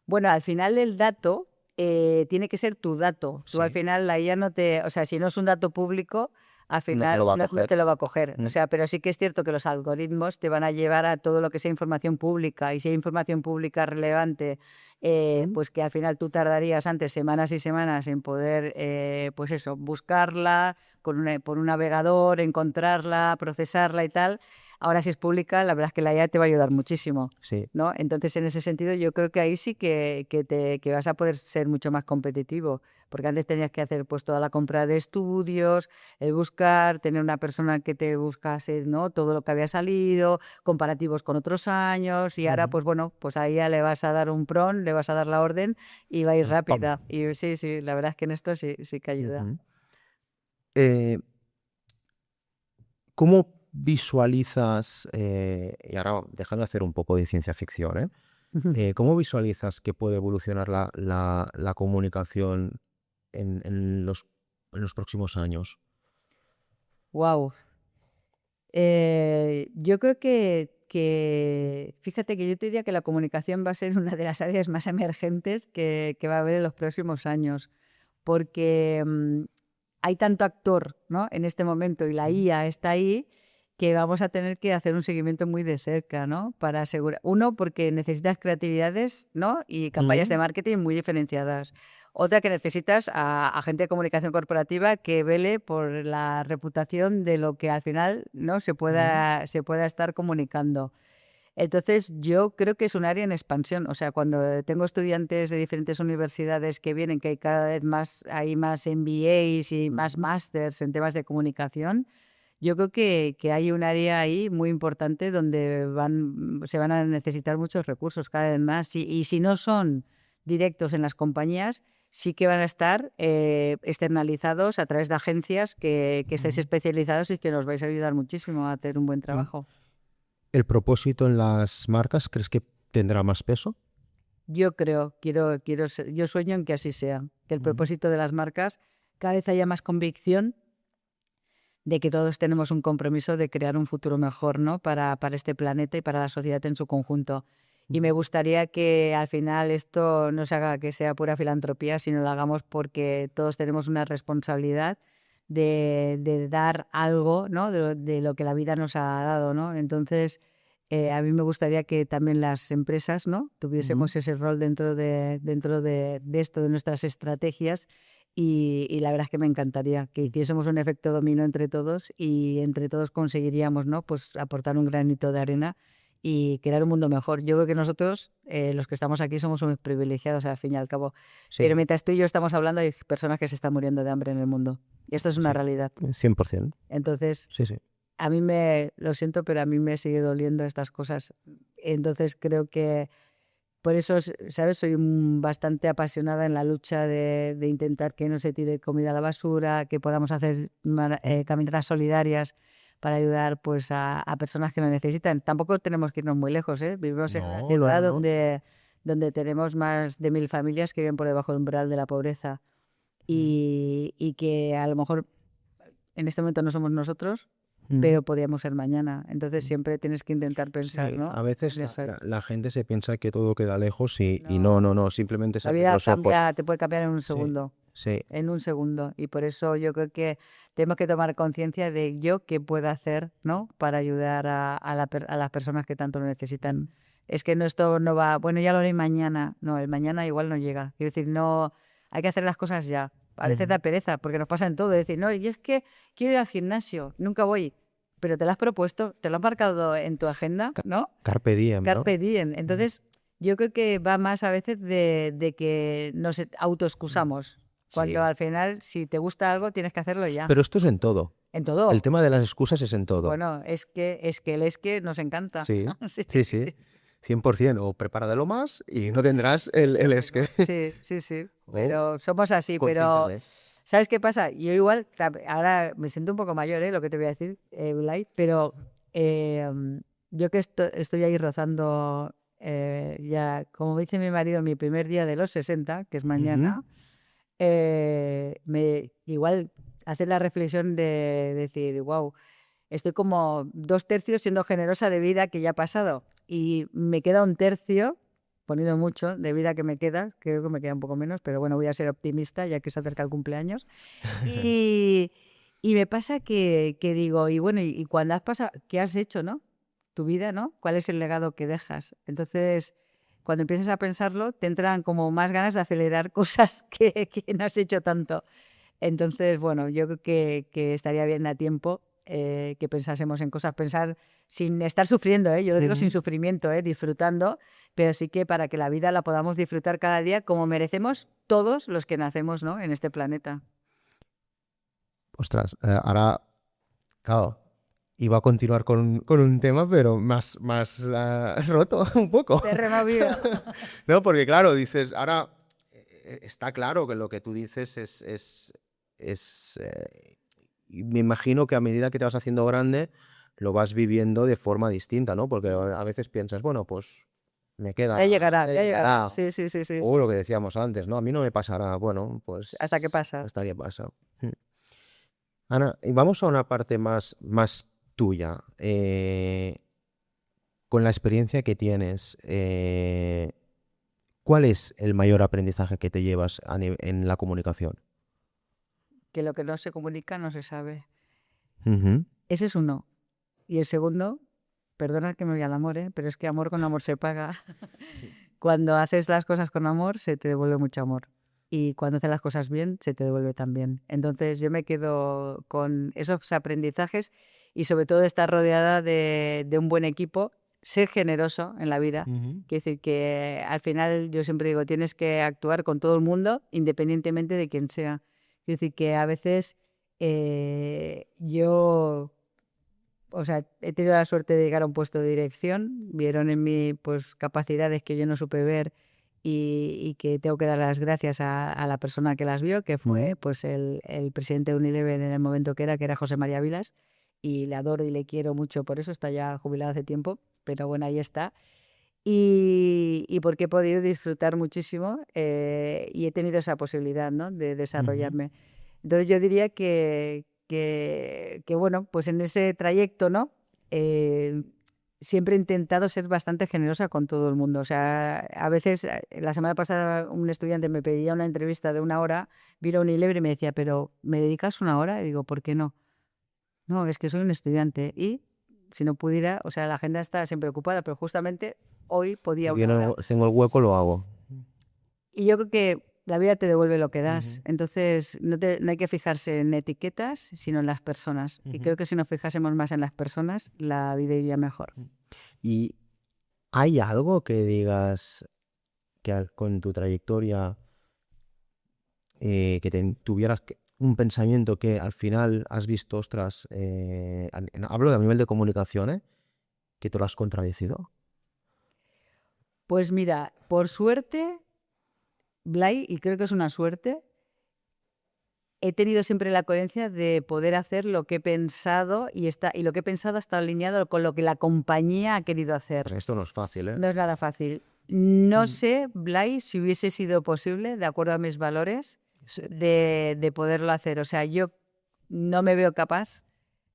Bueno, al final el dato tiene que ser tu dato. Tú al Sí. final la IA no te, o sea, si no es un dato público, al No te lo final va a no coger. te lo va a coger. O Mm. sea, pero sí que es cierto que los algoritmos te van a llevar a todo lo que sea información pública. Y si hay información pública relevante, Mm. pues que al final tú tardarías antes semanas y semanas en poder, pues eso, buscarla por un navegador, encontrarla, procesarla y tal. Ahora si es pública, la verdad es que la IA te va a ayudar muchísimo. Sí. ¿No? Entonces, en ese sentido, yo creo que ahí sí que vas a poder ser mucho más competitivo, porque antes tenías que hacer pues toda la compra de estudios, el buscar, tener una persona que te buscase, ¿no? Todo lo que había salido, comparativos con otros años, y ahora, Ujú. pues bueno, pues ahí ya le vas a dar un prompt, le vas a dar la orden y va a ir Y ¡pam! rápida. Y sí, sí, la verdad es que en esto sí que ayuda. Ujú. Eh, ¿Cómo visualizas, y ahora dejando de hacer un poco de ciencia ficción, cómo visualizas que puede evolucionar la comunicación en los próximos años? Wow. Yo creo fíjate que yo te diría que la comunicación va a ser una de las áreas más emergentes que va a haber en los próximos años, porque hay tanto actor, ¿no? En este momento y la Ujú. IA está ahí que vamos a tener que hacer un seguimiento muy de cerca, ¿no? Para asegurar, uno, porque necesitas creatividades, ¿no? Y campañas de Mm. marketing muy diferenciadas. Otra, que necesitas a gente de comunicación corporativa que vele por la reputación de lo que al final, ¿no? Mm. Se pueda estar comunicando. Entonces, yo creo que es un área en expansión. O sea, cuando tengo estudiantes de diferentes universidades que vienen, que hay cada vez más, hay más MBAs y más Ujú. másters en temas de comunicación, yo creo que hay un área ahí muy importante donde se van a necesitar muchos recursos cada vez más. Y si no son directos en las compañías, sí que van a estar externalizados a través de agencias que estáis Ujú. especializados y que nos vais a ayudar muchísimo a hacer un buen Mm. trabajo. ¿El propósito en las marcas crees que tendrá más peso? Yo creo, yo sueño en que así sea, que el Ujú. propósito de las marcas cada vez haya más convicción de que todos tenemos un compromiso de crear un futuro mejor, ¿no? Para este planeta y para la sociedad en su conjunto. Y me Ujú. gustaría que al final esto no se haga que sea pura filantropía, sino lo hagamos porque todos tenemos una responsabilidad de dar algo, ¿no? De lo que la vida nos ha dado, ¿no? Entonces, a mí me gustaría que también las empresas, ¿no? Ujú. Tuviésemos ese rol dentro de esto, de nuestras estrategias, y la verdad es que me encantaría que hiciésemos un efecto dominó entre todos y entre todos conseguiríamos, ¿no? Pues aportar un granito de arena y crear un mundo mejor. Yo creo que nosotros, los que estamos aquí, somos unos privilegiados al fin y al cabo. Pero Sí, mientras tú y yo estamos hablando, hay personas que se están muriendo de hambre en el mundo. Y esto es una sí, realidad. 100%. Entonces, Sí, sí. lo siento, pero a mí me sigue doliendo estas cosas. Entonces creo que por eso, ¿sabes? Soy bastante apasionada en la lucha de intentar que no se tire comida a la basura, que podamos hacer Mm. caminatas solidarias para ayudar pues a personas que lo necesitan. Tampoco tenemos que irnos muy lejos, ¿eh? Vivimos en una No, no, ciudad no, no. donde tenemos más de 1000 familias que viven por debajo del umbral de la pobreza Mm. y que a lo mejor en este momento no somos nosotros, Mm. pero podríamos ser mañana. Entonces Mm. siempre tienes que intentar pensar, Sí, ¿no? a veces En eso. la gente se piensa que todo queda lejos y no, No, no, no, simplemente es la abrir vida los ojos. cambia, te puede cambiar Sí, sí. en un segundo. Y por eso yo creo que tenemos que tomar conciencia de yo qué puedo hacer, ¿no? Para ayudar a las personas que tanto lo necesitan. Es que no, esto no va, bueno, ya lo haré mañana. No, el mañana igual no llega. Quiero decir, no, hay que hacer las cosas ya. A veces Ujú. da pereza, porque nos pasa en todo. Decir, no, y es que quiero ir al gimnasio, nunca voy. pero te lo has propuesto, te lo has marcado en tu agenda, ¿no? Carpe diem, ¿no? Carpe diem. Entonces, yo creo que va más a veces de que nos autoexcusamos. Cuando Sí. al final, si te gusta algo, tienes que hacerlo ya. Pero esto es en todo. En todo. El tema de las excusas es en todo. Bueno, es que el es que nos encanta. Sí, Sí, sí, sí. 100%. O prepáralo más y no tendrás el es que. sí, sí, sí. O Pero somos así, pero consciénciate. ¿sabes qué pasa? Yo igual, ahora me siento un poco mayor, lo que te voy a decir, Blay, pero yo que estoy ahí rozando ya, como dice mi marido, mi primer día de los 60, que es mañana, igual hacer la reflexión de decir, wow, estoy como 2/3 siendo generosa de vida que ya ha pasado y me queda 1/3, poniendo mucho, de vida que me queda, creo que me queda un poco menos, pero bueno, voy a ser optimista ya que se acerca el cumpleaños. Y, y me pasa que digo, y bueno, y cuando has pasado, ¿qué has hecho, no? Tu vida, ¿no? ¿Cuál es el legado que dejas? Entonces, cuando empiezas a pensarlo, te entran como más ganas de acelerar cosas que no has hecho tanto. Entonces, bueno, yo creo que estaría bien a tiempo que pensásemos en cosas, pensar sin estar sufriendo, yo lo digo sin sufrimiento, disfrutando, pero sí que para que la vida la podamos disfrutar cada día como merecemos todos los que nacemos, ¿no? En este planeta. Ostras, ahora, claro, iba a continuar con un tema, pero más roto un poco. Te he removido. No, porque claro, dices, ahora está claro que lo que tú dices y me imagino que a medida que te vas haciendo grande, lo vas viviendo de forma distinta, ¿no? Porque a veces piensas, bueno, pues me queda, Ya llegará, ya ya llegará. llegará. Sí, sí, sí, sí. O lo que decíamos antes, ¿no? A mí no me pasará, bueno, pues ¿Hasta qué pasa? hasta que pasa. Ana, y vamos a una parte más tuya. Con la experiencia que tienes, ¿cuál es el mayor aprendizaje que te llevas en la comunicación? Que lo que no se comunica no se sabe. Ujú. Ese es uno. Y el segundo, perdona que me voy al amor, pero es que amor con amor se paga. Cuando haces las cosas con amor, se te devuelve mucho amor. Y cuando haces las cosas bien, se te devuelve también. Entonces yo me quedo con esos aprendizajes y sobre todo estar rodeada de un buen equipo, ser generoso en la vida. Ujú. Quiere decir que al final yo siempre digo, tienes que actuar con todo el mundo, independientemente de quién sea. Quiere decir que a veces yo, o sea, he tenido la suerte de llegar a un puesto de dirección, vieron en mí pues capacidades que yo no supe ver y que tengo que dar las gracias a la persona que las vio, que fue pues el presidente de Unilever en el momento que era José María Vilas, y le adoro y le quiero mucho por eso, está ya jubilado hace tiempo, pero bueno, ahí está. Y porque he podido disfrutar muchísimo y he tenido esa posibilidad, ¿no? De desarrollarme. Entonces yo diría que bueno, pues en ese trayecto, ¿no? Siempre he intentado ser bastante generosa con todo el mundo. O sea, a veces, la semana pasada un estudiante me pedía una entrevista de 1 hora, vino a Unilever y me decía, pero ¿me dedicas 1 hora? Y digo, ¿por qué no? No, es que soy un estudiante y si no pudiera, o sea, la agenda está siempre ocupada, pero justamente hoy podía Si 1 hora. tengo el hueco, lo hago. Y yo creo que la vida te devuelve lo que das. Ujú. Entonces, no hay que fijarse en etiquetas, sino en las personas. Y creo que si nos fijásemos más en las personas, la vida iría mejor. ¿Y hay algo que digas que con tu trayectoria que tuvieras un pensamiento que al final has visto, ostras, hablo de a nivel de comunicación, que te lo has contradecido? Pues mira, por suerte, Blay, y creo que es una suerte, he tenido siempre la coherencia de poder hacer lo que he pensado y lo que he pensado está alineado con lo que la compañía ha querido hacer. Pues esto no es fácil, ¿eh? No es nada fácil. No sé, Blay, si hubiese sido posible, de acuerdo a mis valores, de poderlo hacer. O sea, yo no me veo capaz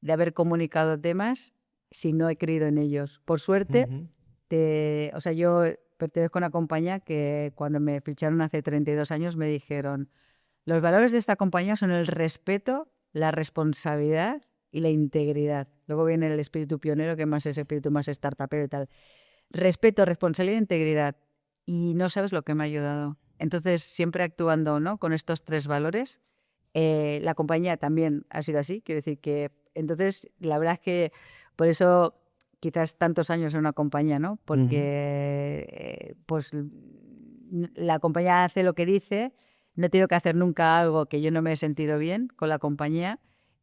de haber comunicado temas si no he creído en ellos. Por suerte, o sea, yo pertenezco a una compañía que cuando me ficharon hace 32 años me dijeron, los valores de esta compañía son el respeto, la responsabilidad y la integridad. Luego viene el espíritu pionero, que más es espíritu más startupero y tal. Respeto, responsabilidad e integridad. Y no sabes lo que me ha ayudado. Entonces, siempre actuando, ¿no?, con estos 3 valores, la compañía también ha sido así. Quiero decir que Entonces, la verdad es que por eso quizás tantos años en una compañía, ¿no? Porque pues la compañía hace lo que dice, no he tenido que hacer nunca algo que yo no me he sentido bien con la compañía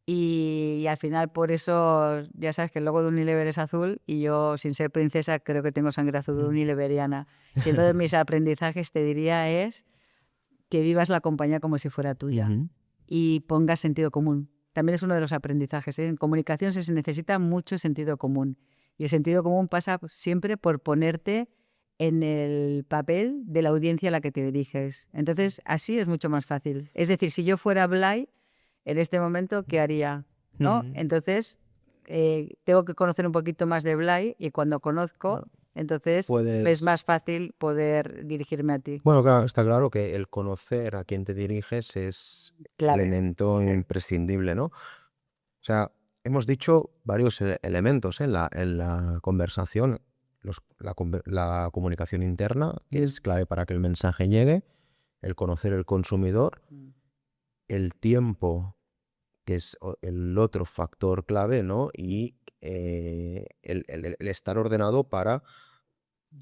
y al final por eso ya sabes que el logo de Unilever es azul y yo sin ser princesa creo que tengo sangre azul unileveriana. Si uno de mis aprendizajes te diría es que vivas la compañía como si fuera tuya y pongas sentido común. También es uno de los aprendizajes, ¿eh? En comunicación se necesita mucho sentido común y el sentido común pasa siempre por ponerte en el papel de la audiencia a la que te diriges. Entonces, así es mucho más fácil. Es decir, si yo fuera Blay, en este momento, ¿qué haría? ¿No? Entonces, tengo que conocer un poquito más de Blay y cuando conozco, entonces es más fácil poder dirigirme a ti. Bueno, claro, está claro que el conocer a quién te diriges es Claro. elemento imprescindible, ¿no? O sea, hemos dicho varios elementos en la conversación. La comunicación interna, que es clave para que el mensaje llegue, el conocer el consumidor, el tiempo, que es el otro factor clave, ¿no? Y el estar ordenado para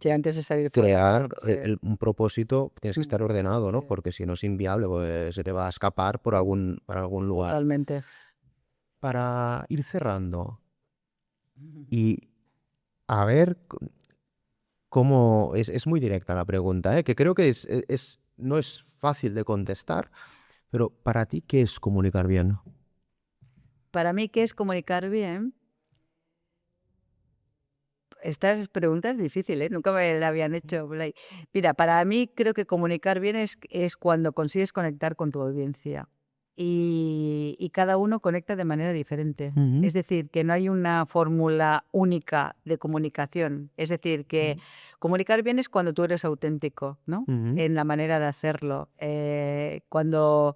Sí, antes de salir fuera. crear Sí. un propósito, tienes que estar ordenado, ¿no? Sí. Porque si no es inviable, pues se te va a escapar por algún lugar. Totalmente. Para ir cerrando y a ver cómo... Es muy directa la pregunta, ¿eh? Que creo que no es fácil de contestar, pero para ti, ¿qué es comunicar bien? Para mí, ¿qué es comunicar bien? Estas preguntas difíciles, nunca me la habían hecho, Blay. Mira, para mí creo que comunicar bien es cuando consigues conectar con tu audiencia y cada uno conecta de manera diferente. Es decir, que no hay una fórmula única de comunicación. Es decir, que comunicar bien es cuando tú eres auténtico, ¿no? En la manera de hacerlo. Cuando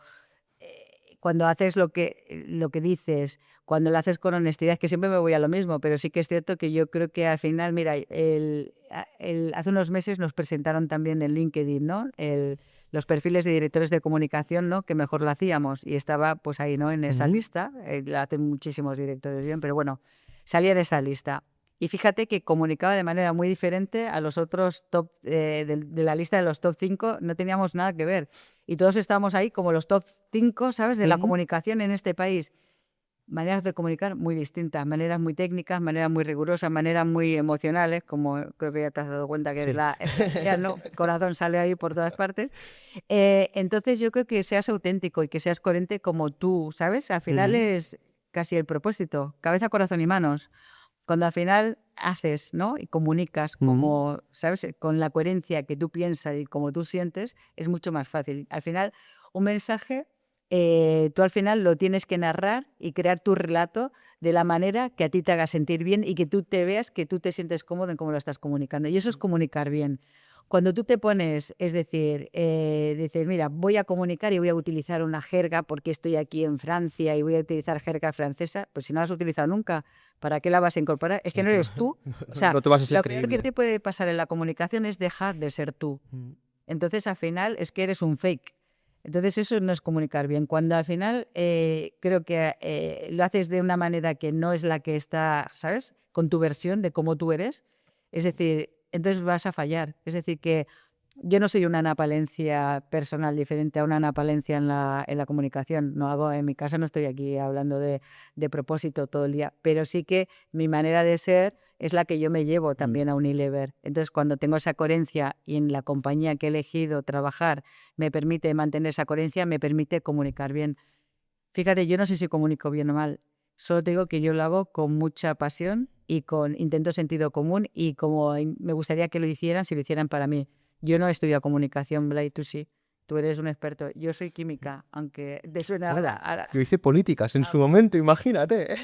haces lo que dices, cuando lo haces con honestidad, que siempre me voy a lo mismo, pero sí que es cierto que yo creo que al final, mira, hace unos meses nos presentaron también en LinkedIn, ¿no? Los perfiles de directores de comunicación, ¿no? Que mejor lo hacíamos y estaba pues ahí, ¿no? En esa lista, la hacen muchísimos directores bien, pero bueno, salía en esa lista. Y fíjate que comunicaba de manera muy diferente a los otros top de la lista de los top 5, no teníamos nada que ver. Y todos estábamos ahí como los top 5, ¿sabes?, de la comunicación en este país. Maneras de comunicar muy distintas, maneras muy técnicas, maneras muy rigurosas, maneras muy emocionales, como creo que ya te has dado cuenta que ¿no? El corazón sale ahí por todas partes. Entonces yo creo que seas auténtico y que seas coherente como tú, ¿sabes? Al final es casi el propósito, cabeza, corazón y manos. Cuando al final haces, ¿no? Y comunicas como, ¿sabes? Con la coherencia que tú piensas y como tú sientes, es mucho más fácil. Al final, un mensaje, tú al final lo tienes que narrar y crear tu relato de la manera que a ti te haga sentir bien y que tú te veas, que tú te sientes cómodo en cómo lo estás comunicando. Y eso es comunicar bien. Cuando tú te pones, es decir, dices, mira, voy a comunicar y voy a utilizar una jerga porque estoy aquí en Francia y voy a utilizar jerga francesa, pues si no la has utilizado nunca, ¿para qué la vas a incorporar? Es que no eres tú. O sea, No te vas a ser lo peor que creíble. te puede pasar en la comunicación es dejar de ser tú. Entonces, al final, es que eres un fake. Entonces, eso no es comunicar bien. Cuando al final creo que lo haces de una manera que no es la que está, ¿sabes?, con tu versión de cómo tú eres, es decir, entonces vas a fallar. Es decir, que yo no soy una Ana Palencia personal diferente a una Ana Palencia en la comunicación. No hago, en mi casa no estoy aquí hablando de propósito todo el día, pero sí que mi manera de ser es la que yo me llevo también a Unilever. Entonces, cuando tengo esa coherencia y en la compañía que he elegido trabajar me permite mantener esa coherencia, me permite comunicar bien. Fíjate, yo no sé si comunico bien o mal. Solo te digo que yo lo hago con mucha pasión y con intento sentido común y como me gustaría que lo hicieran si lo hicieran para mí. Yo no he estudiado comunicación, Blay, tú sí. Tú eres un experto. Yo soy química, aunque te suena ahora. Yo hice políticas en su momento, imagínate.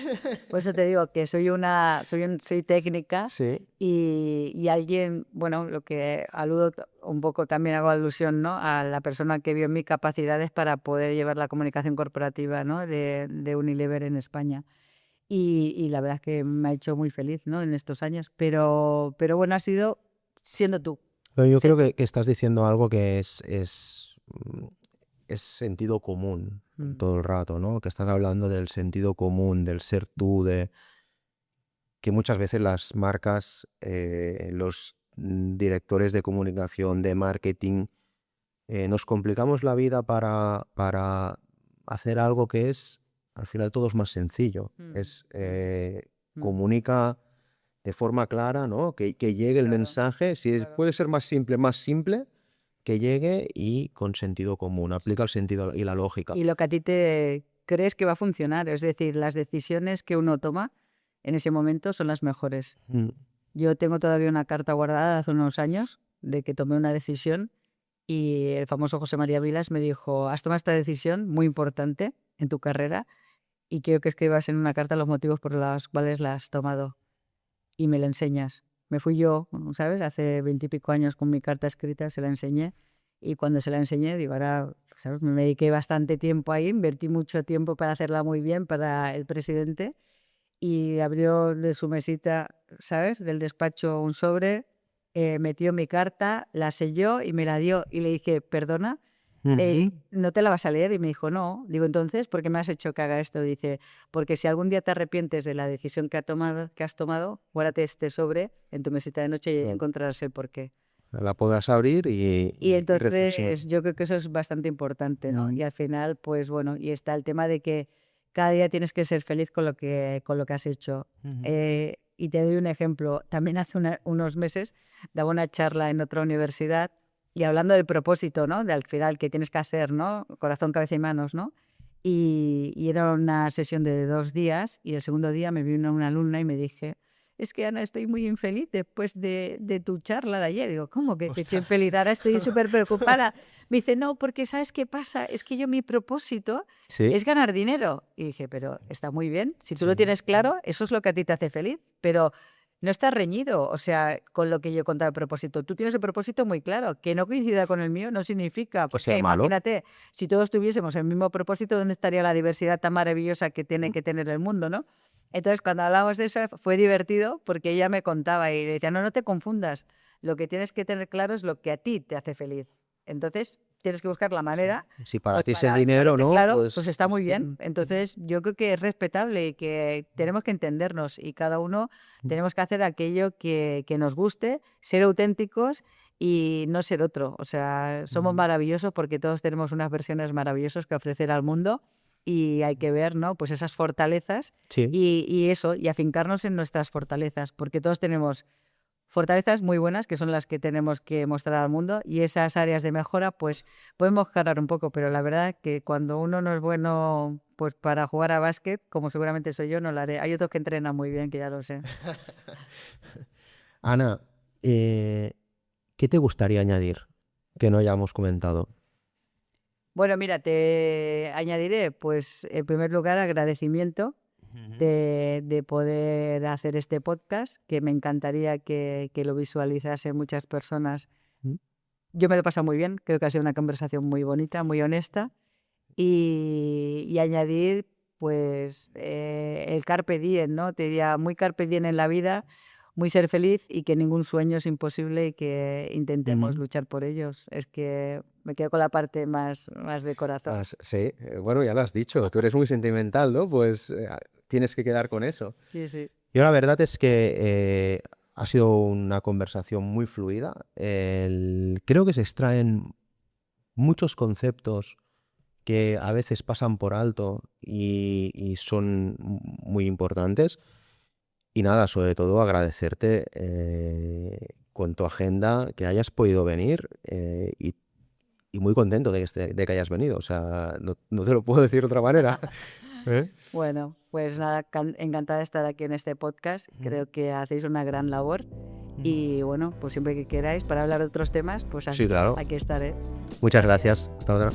Por eso te digo que soy técnica Sí. y alguien, bueno, lo que aludo un poco, también hago alusión, ¿no?, a la persona que vio mis capacidades para poder llevar la comunicación corporativa, ¿no?, de Unilever en España. Y la verdad es que me ha hecho muy feliz, ¿no?, en estos años. Pero bueno, ha sido siendo tú. Pero yo Sí. creo que estás diciendo algo que es es sentido común todo el rato, ¿no? Que estás hablando del sentido común, del ser tú, de que muchas veces las marcas, los directores de comunicación, de marketing, nos complicamos la vida para hacer algo que es, al final todo es más sencillo. Comunica de forma clara, ¿no? Que llegue el mensaje, puede ser más simple, que llegue y con sentido común, aplica el sentido y la lógica. Y lo que a ti te crees que va a funcionar, es decir, las decisiones que uno toma en ese momento son las mejores. Yo tengo todavía una carta guardada de hace unos años de que tomé una decisión y el famoso José María Vilas me dijo: has tomado esta decisión muy importante en tu carrera y quiero que escribas en una carta los motivos por los cuales la has tomado y me la enseñas. Me fui yo, ¿sabes? Hace 20 y pico años con mi carta escrita, se la enseñé y cuando se la enseñé, digo, ahora, ¿sabes? Me dediqué bastante tiempo ahí, invertí mucho tiempo para hacerla muy bien para el presidente y abrió de su mesita, ¿sabes? Del despacho un sobre, metió mi carta, la selló y me la dio y le dije: perdona, ¿no te la vas a leer? Y me dijo: no. Digo: entonces, ¿por qué me has hecho que haga esto? Dice: porque si algún día te arrepientes de la decisión que has tomado, guárdate este sobre en tu mesita de noche y encontrarás el porqué. La podrás abrir y entonces yo creo que eso es bastante importante, ¿no? Y al final, pues bueno, y está el tema de que cada día tienes que ser feliz con lo que has hecho. Y te doy un ejemplo. También hace unos meses daba una charla en otra universidad y hablando del propósito, ¿no? Al final que tienes que hacer, ¿no? Corazón, cabeza y manos, ¿no? Y era una sesión de 2 días y el segundo día me vino una alumna y me dije: es que, Ana, estoy muy infeliz después de tu charla de ayer. Digo: ¿cómo que te estoy infeliz? Ahora estoy súper preocupada. Me dice: no, porque ¿sabes qué pasa? Es que mi propósito es ganar dinero. Y dije: pero está muy bien. Si tú lo tienes claro, eso es lo que a ti te hace feliz. Pero no está reñido, o sea, con lo que yo he contado de propósito. Tú tienes el propósito muy claro. Que no coincida con el mío no significa, porque imagínate, si todos tuviésemos el mismo propósito, ¿dónde estaría la diversidad tan maravillosa que tiene que tener el mundo, ¿no? Entonces, cuando hablamos de eso, fue divertido porque ella me contaba y le decía: no te confundas. Lo que tienes que tener claro es lo que a ti te hace feliz. Entonces, tienes que buscar la manera. Si para ti es el dinero, ¿no? Claro, pues está muy bien. Entonces, yo creo que es respetable y que tenemos que entendernos y cada uno tenemos que hacer aquello que nos guste, ser auténticos y no ser otro. O sea, somos maravillosos porque todos tenemos unas versiones maravillosas que ofrecer al mundo. Y hay que ver, ¿no? Pues esas fortalezas y eso, y afincarnos en nuestras fortalezas, porque todos tenemos fortalezas muy buenas, que son las que tenemos que mostrar al mundo, y esas áreas de mejora, pues podemos mejorar un poco, pero la verdad que cuando uno no es bueno pues para jugar a básquet, como seguramente soy yo, no lo haré. Hay otros que entrenan muy bien, que ya lo sé. Ana, ¿qué te gustaría añadir que no hayamos comentado? Bueno, mira, te añadiré, pues, en primer lugar, agradecimiento de poder hacer este podcast, que me encantaría que lo visualizasen muchas personas. Yo me lo he pasado muy bien, creo que ha sido una conversación muy bonita, muy honesta. Y añadir, pues, el carpe diem, ¿no? Te diría, muy carpe diem en la vida, muy ser feliz y que ningún sueño es imposible y que intentemos luchar por ellos. Es que me quedo con la parte más de corazón. Sí, bueno, ya lo has dicho, tú eres muy sentimental, ¿no? Pues tienes que quedar con eso. Sí. Yo la verdad es que ha sido una conversación muy fluida. Creo que se extraen muchos conceptos que a veces pasan por alto y son muy importantes. Y nada, sobre todo agradecerte con tu agenda que hayas podido venir y muy contento de que hayas venido. O sea, no te lo puedo decir de otra manera. Bueno, pues nada, encantada de estar aquí en este podcast. Creo que hacéis una gran labor. Y bueno, pues siempre que queráis para hablar de otros temas, pues sí, claro. aquí estaré. Muchas gracias. Hasta otra.